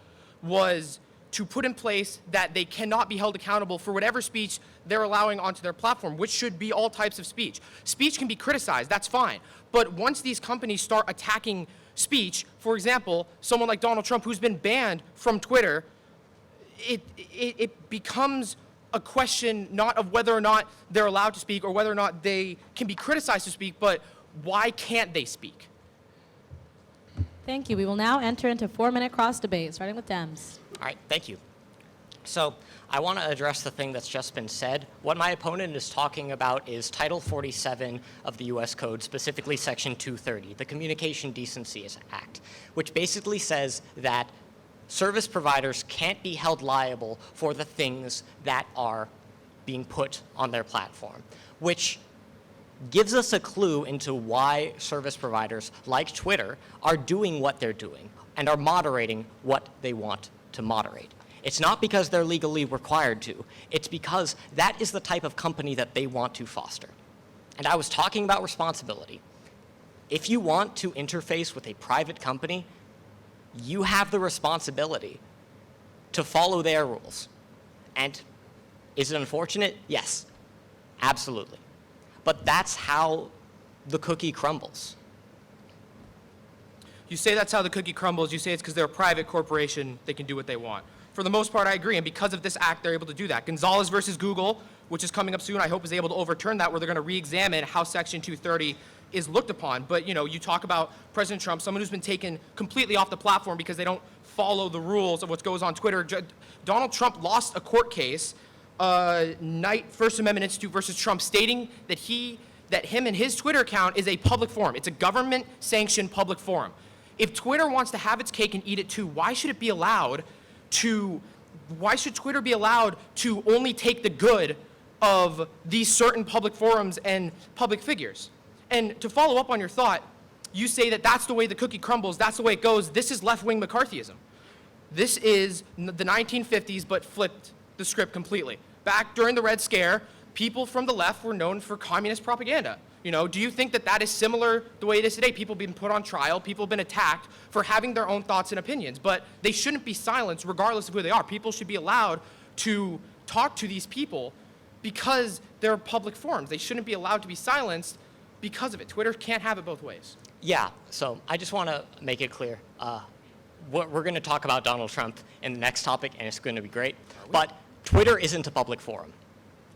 was to put in place that they cannot be held accountable for whatever speech they're allowing onto their platform, which should be all types of speech. Speech can be criticized, that's fine. But once these companies start attacking speech, for example, someone like Donald Trump, who's been banned from Twitter, it becomes a question not of whether or not they're allowed to speak or whether or not they can be criticized to speak, but why can't they speak? Thank you. We will now enter into 4-minute cross debate, starting with Dems. All right, thank you. So I want to address the thing that's just been said. What my opponent is talking about is Title 47 of the U.S. Code, specifically Section 230, the Communication Decency Act, which basically says that service providers can't be held liable for the things that are being put on their platform, which gives us a clue into why service providers like Twitter are doing what they're doing and are moderating what they want to moderate. It's not because they're legally required to. It's because that is the type of company that they want to foster. And I was talking about responsibility. If you want to interface with a private company, you have the responsibility to follow their rules. And is it unfortunate? Yes, absolutely. But that's how the cookie crumbles. You say that's how the cookie crumbles. You say it's because they're a private corporation, they can do what they want. For the most part, I agree, and because of this act, they're able to do that. Gonzalez versus Google, which is coming up soon, I hope is able to overturn that, where they're going to re-examine how Section 230 is looked upon. But, you know, you talk about President Trump, someone who's been taken completely off the platform because they don't follow the rules of what goes on Twitter. Donald Trump lost a court case, Knight First Amendment Institute versus Trump, stating that him and his Twitter account is a public forum. It's a government-sanctioned public forum. If Twitter wants to have its cake and eat it too, why should Twitter be allowed to only take the good of these certain public forums and public figures? And to follow up on your thought, you say that that's the way the cookie crumbles, that's the way it goes. This is left-wing McCarthyism. This is the 1950s, but flipped the script completely. Back during the Red Scare, people from the left were known for communist propaganda. You know, do you think that that is similar the way it is today? People have been put on trial, people have been attacked for having their own thoughts and opinions, but they shouldn't be silenced regardless of who they are. People should be allowed to talk to these people because they're public forums. They shouldn't be allowed to be silenced because of it. Twitter can't have it both ways. Yeah, so I just want to make it clear. We're going to talk about Donald Trump in the next topic, and it's going to be great. But Twitter isn't a public forum.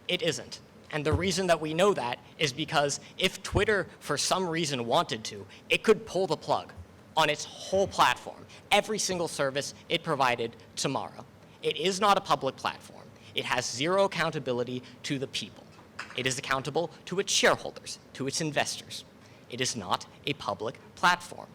It isn't. And the reason that we know that is because if Twitter, for some reason, wanted to, it could pull the plug on its whole platform, every single service it provided tomorrow. It is not a public platform. It has zero accountability to the people. It is accountable to its shareholders, to its investors. It is not a public platform.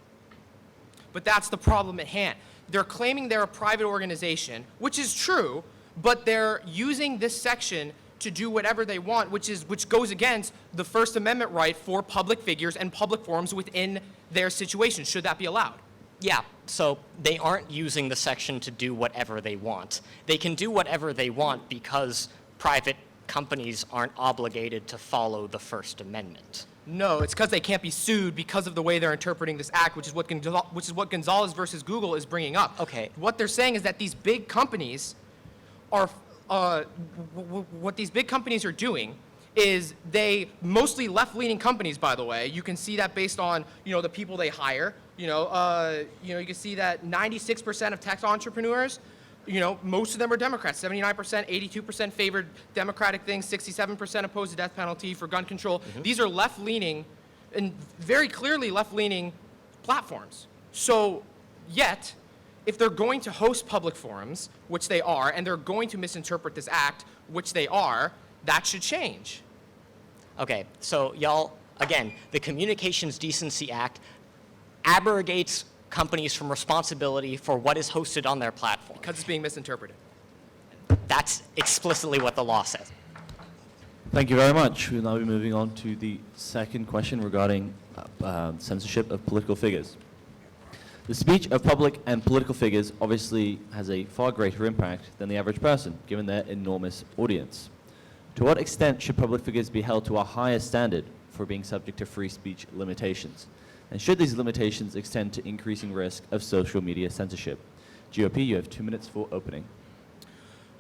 But that's the problem at hand. They're claiming they're a private organization, which is true, but they're using this section to do whatever they want, which goes against the First Amendment right for public figures and public forums within their situation. Should that be allowed? Yeah, so they aren't using the section to do whatever they want. They can do whatever they want because private companies aren't obligated to follow the First Amendment. No, it's because they can't be sued because of the way they're interpreting this act, which is what Gonzalez versus Google is bringing up. Okay. What they're saying is that these big companies are what these big companies are doing is they, mostly left-leaning companies, by the way, you can see that based on, the people they hire. You can see that 96% of tech entrepreneurs, most of them are Democrats. 79%, 82% favored Democratic things, 67% opposed the death penalty for gun control. Mm-hmm. These are left-leaning and very clearly left-leaning platforms. So, yet, if they're going to host public forums, which they are, and they're going to misinterpret this act, which they are, That should change. Okay, so y'all, again, the Communications Decency Act abrogates companies from responsibility for what is hosted on their platform. Because it's being misinterpreted. That's explicitly what the law says. Thank you very much. We'll now be moving on to the second question regarding censorship of political figures. The speech of public and political figures obviously has a far greater impact than the average person, given their enormous audience. To what extent should public figures be held to a higher standard for being subject to free speech limitations? And should these limitations extend to increasing risk of social media censorship? GOP, you have 2 minutes for opening.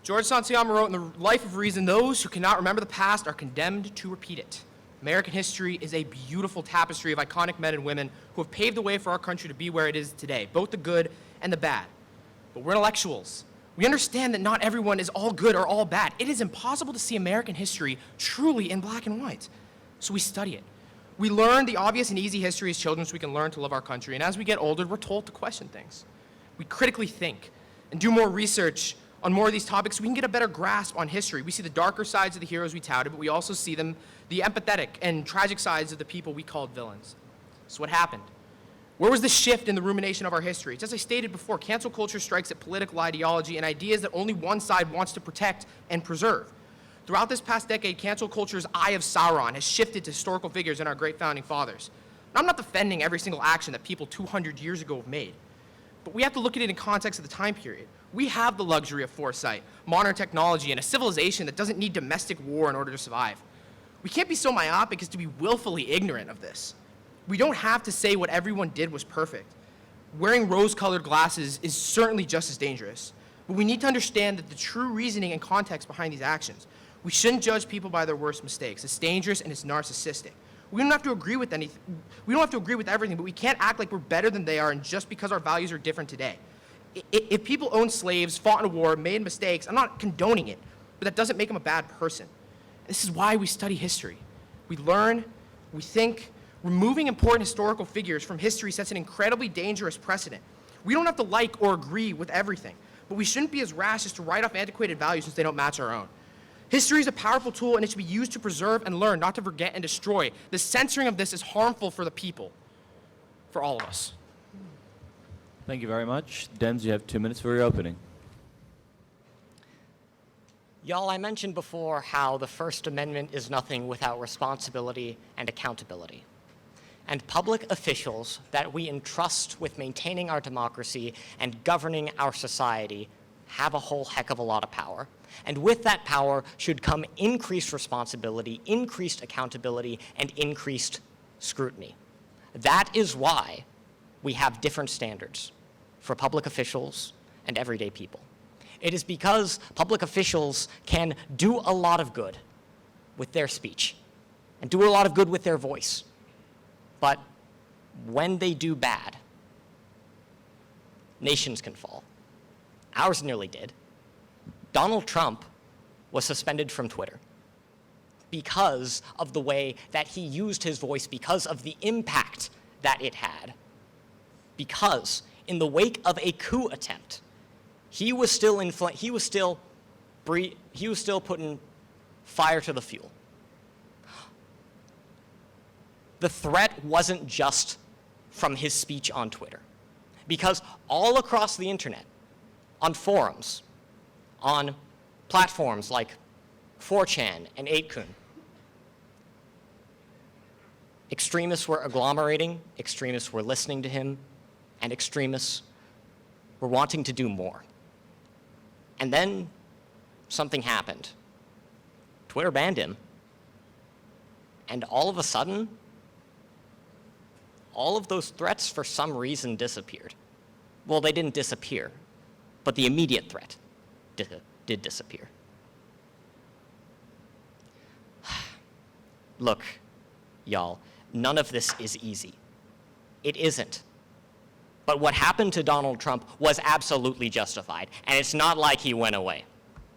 George Santayama wrote in The Life of Reason, "Those who cannot remember the past are condemned to repeat it." American history is a beautiful tapestry of iconic men and women who have paved the way for our country to be where it is today, both the good and the bad. But we're intellectuals. We understand that not everyone is all good or all bad. It is impossible to see American history truly in black and white. So we study it. We learn the obvious and easy history as children so we can learn to love our country. And as we get older, we're told to question things. We critically think and do more research on more of these topics so we can get a better grasp on history. We see the darker sides of the heroes we touted, but we also see the empathetic and tragic sides of the people we called villains. So what happened? Where was the shift in the rumination of our history? It's as I stated before, cancel culture strikes at political ideology and ideas that only one side wants to protect and preserve. Throughout this past decade, cancel culture's eye of Sauron has shifted to historical figures in our great founding fathers. And I'm not defending every single action that people 200 years ago have made, but we have to look at it in context of the time period. We have the luxury of foresight, modern technology, and a civilization that doesn't need domestic war in order to survive. We can't be so myopic as to be willfully ignorant of this. We don't have to say what everyone did was perfect. Wearing rose-colored glasses is certainly just as dangerous, but we need to understand that the true reasoning and context behind these actions. We shouldn't judge people by their worst mistakes. It's dangerous and it's narcissistic. We don't have to agree with anything. We don't have to agree with everything, but we can't act like we're better than they are and just because our values are different today. If people owned slaves, fought in a war, made mistakes, I'm not condoning it, but that doesn't make them a bad person. This is why we study history. We learn, we think. Removing important historical figures from history sets an incredibly dangerous precedent. We don't have to like or agree with everything, but we shouldn't be as rash as to write off antiquated values since they don't match our own. History is a powerful tool and it should be used to preserve and learn, not to forget and destroy. The censoring of this is harmful for the people, for all of us. Thank you very much. Dems, you have 2 minutes for your opening. Y'all, I mentioned before how the First Amendment is nothing without responsibility and accountability. And public officials that we entrust with maintaining our democracy and governing our society have a whole heck of a lot of power. And with that power should come increased responsibility, increased accountability, and increased scrutiny. That is why we have different standards for public officials and everyday people. It is because public officials can do a lot of good with their speech and do a lot of good with their voice. But when they do bad, nations can fall. Ours nearly did. Donald Trump was suspended from Twitter because of the way that he used his voice, because of the impact that it had. Because in the wake of a coup attempt, he was still putting fire to the fuel. The threat wasn't just from his speech on Twitter, because all across the internet, on forums, on platforms like 4chan and 8kun, extremists were agglomerating, extremists were listening to him, and extremists were wanting to do more. And then something happened. Twitter banned him, and all of a sudden, all of those threats for some reason disappeared. Well, they didn't disappear, but the immediate threat did disappear. Look, y'all, none of this is easy. It isn't. But what happened to Donald Trump was absolutely justified, and it's not like he went away,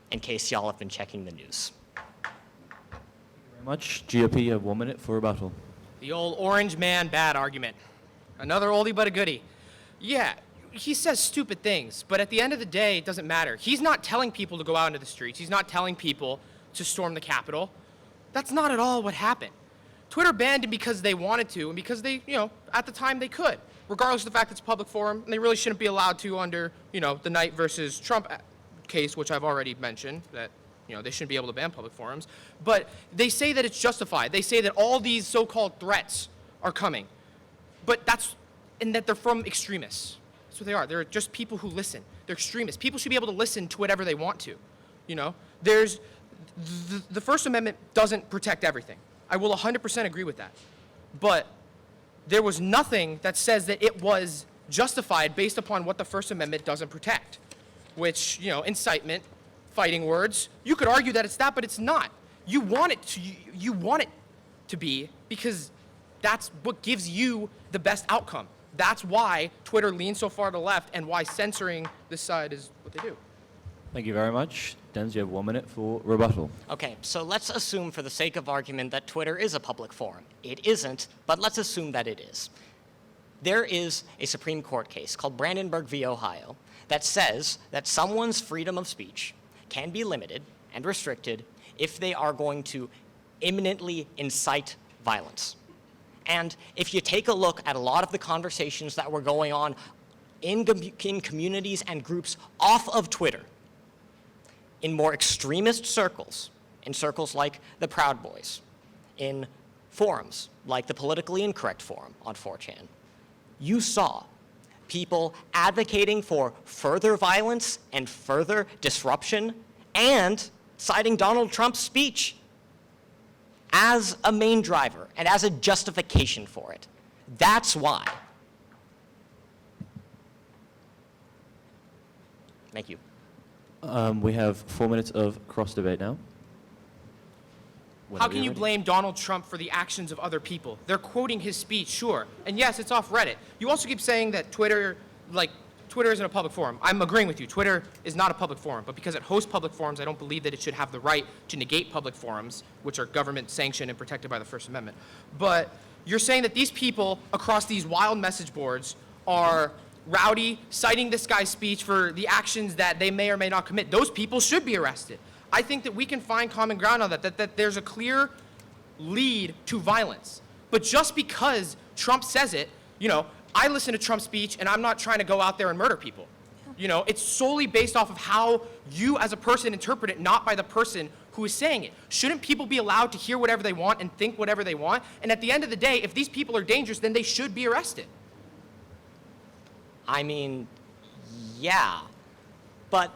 in case y'all have been checking the news. Thank you very much. GOP, you have 1 minute for rebuttal. The old orange man bad argument. Another oldie but a goodie. Yeah, he says stupid things, but at the end of the day, it doesn't matter. He's not telling people to go out into the streets. He's not telling people to storm the Capitol. That's not at all what happened. Twitter banned him because they wanted to and because they, at the time they could, regardless of the fact it's a public forum, and they really shouldn't be allowed to under, the Knight versus Trump case, which I've already mentioned, that, they shouldn't be able to ban public forums. But they say that it's justified. They say that all these so-called threats are coming, and that they're from extremists. That's what they are. They're just people who listen. They're extremists. People should be able to listen to whatever they want to. There's the First Amendment doesn't protect everything. I will 100% agree with that. But there was nothing that says that it was justified based upon what the First Amendment doesn't protect, which, incitement, fighting words. You could argue that it's that, but it's not. You want it to be because that's what gives you the best outcome. That's why Twitter leans so far to the left and why censoring this side is what they do. Thank you very much. Denz, you have 1 minute for rebuttal. Okay, so let's assume for the sake of argument that Twitter is a public forum. It isn't, but let's assume that it is. There is a Supreme Court case called Brandenburg v. Ohio that says that someone's freedom of speech can be limited and restricted if they are going to imminently incite violence. And if you take a look at a lot of the conversations that were going on in communities and groups off of Twitter, in more extremist circles, in circles like the Proud Boys, in forums like the Politically Incorrect Forum on 4chan, you saw people advocating for further violence and further disruption and citing Donald Trump's speech as a main driver and as a justification for it. That's why. Thank you. We have 4 minutes of cross debate now. How can you blame Donald Trump for the actions of other people? They're quoting his speech, sure. And yes, it's off Reddit. You also keep saying that Twitter isn't a public forum. I'm agreeing with you. Twitter is not a public forum, but because it hosts public forums, I don't believe that it should have the right to negate public forums, which are government sanctioned and protected by the First Amendment. But you're saying that these people across these wild message boards are rowdy, citing this guy's speech for the actions that they may or may not commit. Those people should be arrested. I think that we can find common ground on that there's a clear lead to violence. But just because Trump says it, I listen to Trump's speech and I'm not trying to go out there and murder people. It's solely based off of how you as a person interpret it, not by the person who is saying it. Shouldn't people be allowed to hear whatever they want and think whatever they want? And at the end of the day, if these people are dangerous, then they should be arrested. I mean, yeah, but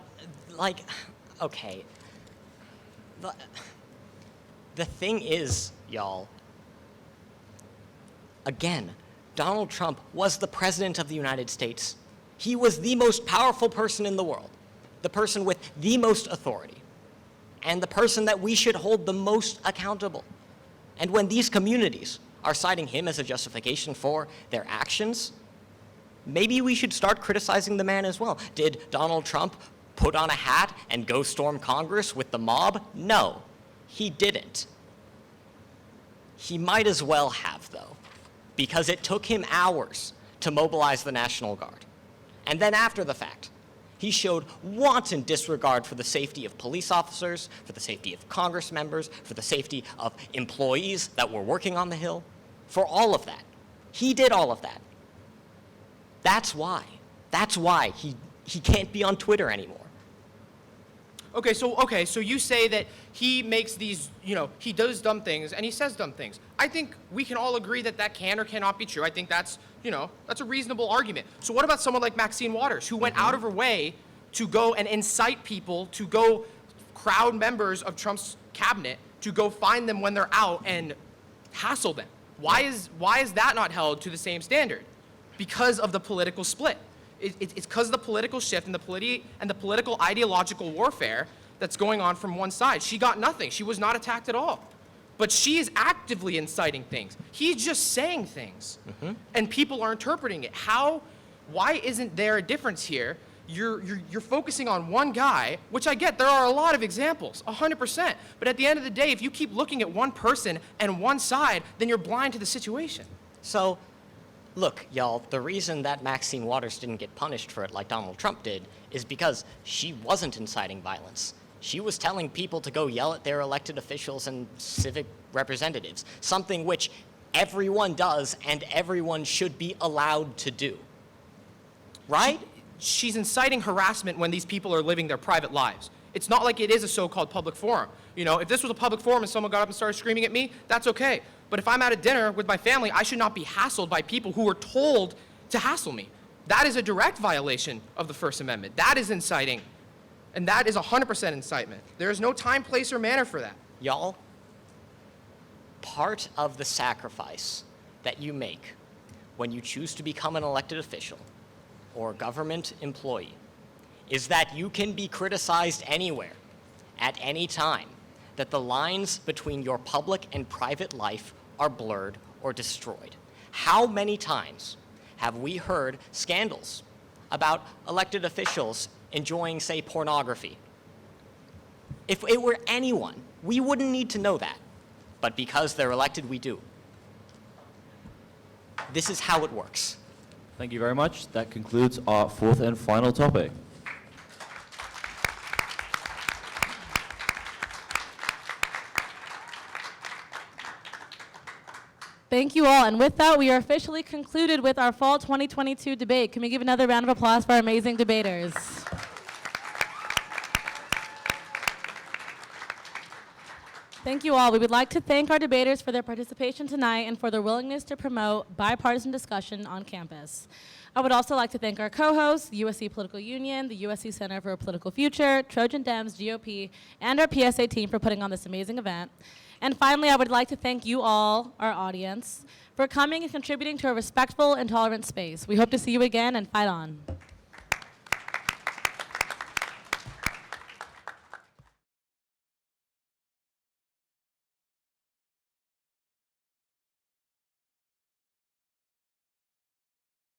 okay. The thing is, y'all, again, Donald Trump was the president of the United States. He was the most powerful person in the world, the person with the most authority, and the person that we should hold the most accountable. And when these communities are citing him as a justification for their actions, maybe we should start criticizing the man as well. Did Donald Trump put on a hat and go storm Congress with the mob? No, he didn't. He might as well have, though, because it took him hours to mobilize the National Guard. And then after the fact, he showed wanton disregard for the safety of police officers, for the safety of Congress members, for the safety of employees that were working on the Hill, for all of that. He did all of that. That's why he can't be on Twitter anymore. Okay, so you say that he makes these, he does dumb things and he says dumb things. I think we can all agree that that can or cannot be true. I think that's, that's a reasonable argument. So what about someone like Maxine Waters, who went out of her way to go and incite people to go crowd members of Trump's cabinet to go find them when they're out and hassle them? Why is that not held to the same standard? Because of the political split. It's because of the political shift and the political ideological warfare that's going on from one side. She got nothing. She was not attacked at all. But she is actively inciting things. He's just saying things. And people are interpreting it. Why isn't there a difference here? You're focusing on one guy, which I get, there are a lot of examples, 100%. But at the end of the day, if you keep looking at one person and one side, then you're blind to the situation. So, look, y'all, the reason that Maxine Waters didn't get punished for it like Donald Trump did is because she wasn't inciting violence. She was telling people to go yell at their elected officials and civic representatives, something which everyone does and everyone should be allowed to do. Right? She's inciting harassment when these people are living their private lives. It's not like it is a so-called public forum. You know, if this was a public forum and someone got up and started screaming at me, that's okay. But if I'm at a dinner with my family, I should not be hassled by people who are told to hassle me. That is a direct violation of the First Amendment. That is inciting, and that is 100% incitement. There is no time, place, or manner for that. Y'all, part of the sacrifice that you make when you choose to become an elected official or government employee is that you can be criticized anywhere, at any time, that the lines between your public and private life are blurred or destroyed. How many times have we heard scandals about elected officials enjoying, say, pornography? If it were anyone, we wouldn't need to know that. But because they're elected, we do. This is how it works. Thank you very much. That concludes our fourth and final topic. Thank you all. And with that, we are officially concluded with our fall 2022 debate. Can we give another round of applause for our amazing debaters? Thank you all. We would like to thank our debaters for their participation tonight and for their willingness to promote bipartisan discussion on campus. I would also like to thank our co-hosts, the USC Political Union, the USC Center for a Political Future, Trojan Dems, GOP, and our PSA team for putting on this amazing event. And finally, I would like to thank you all, our audience, for coming and contributing to a respectful and tolerant space. We hope to see you again, and fight on.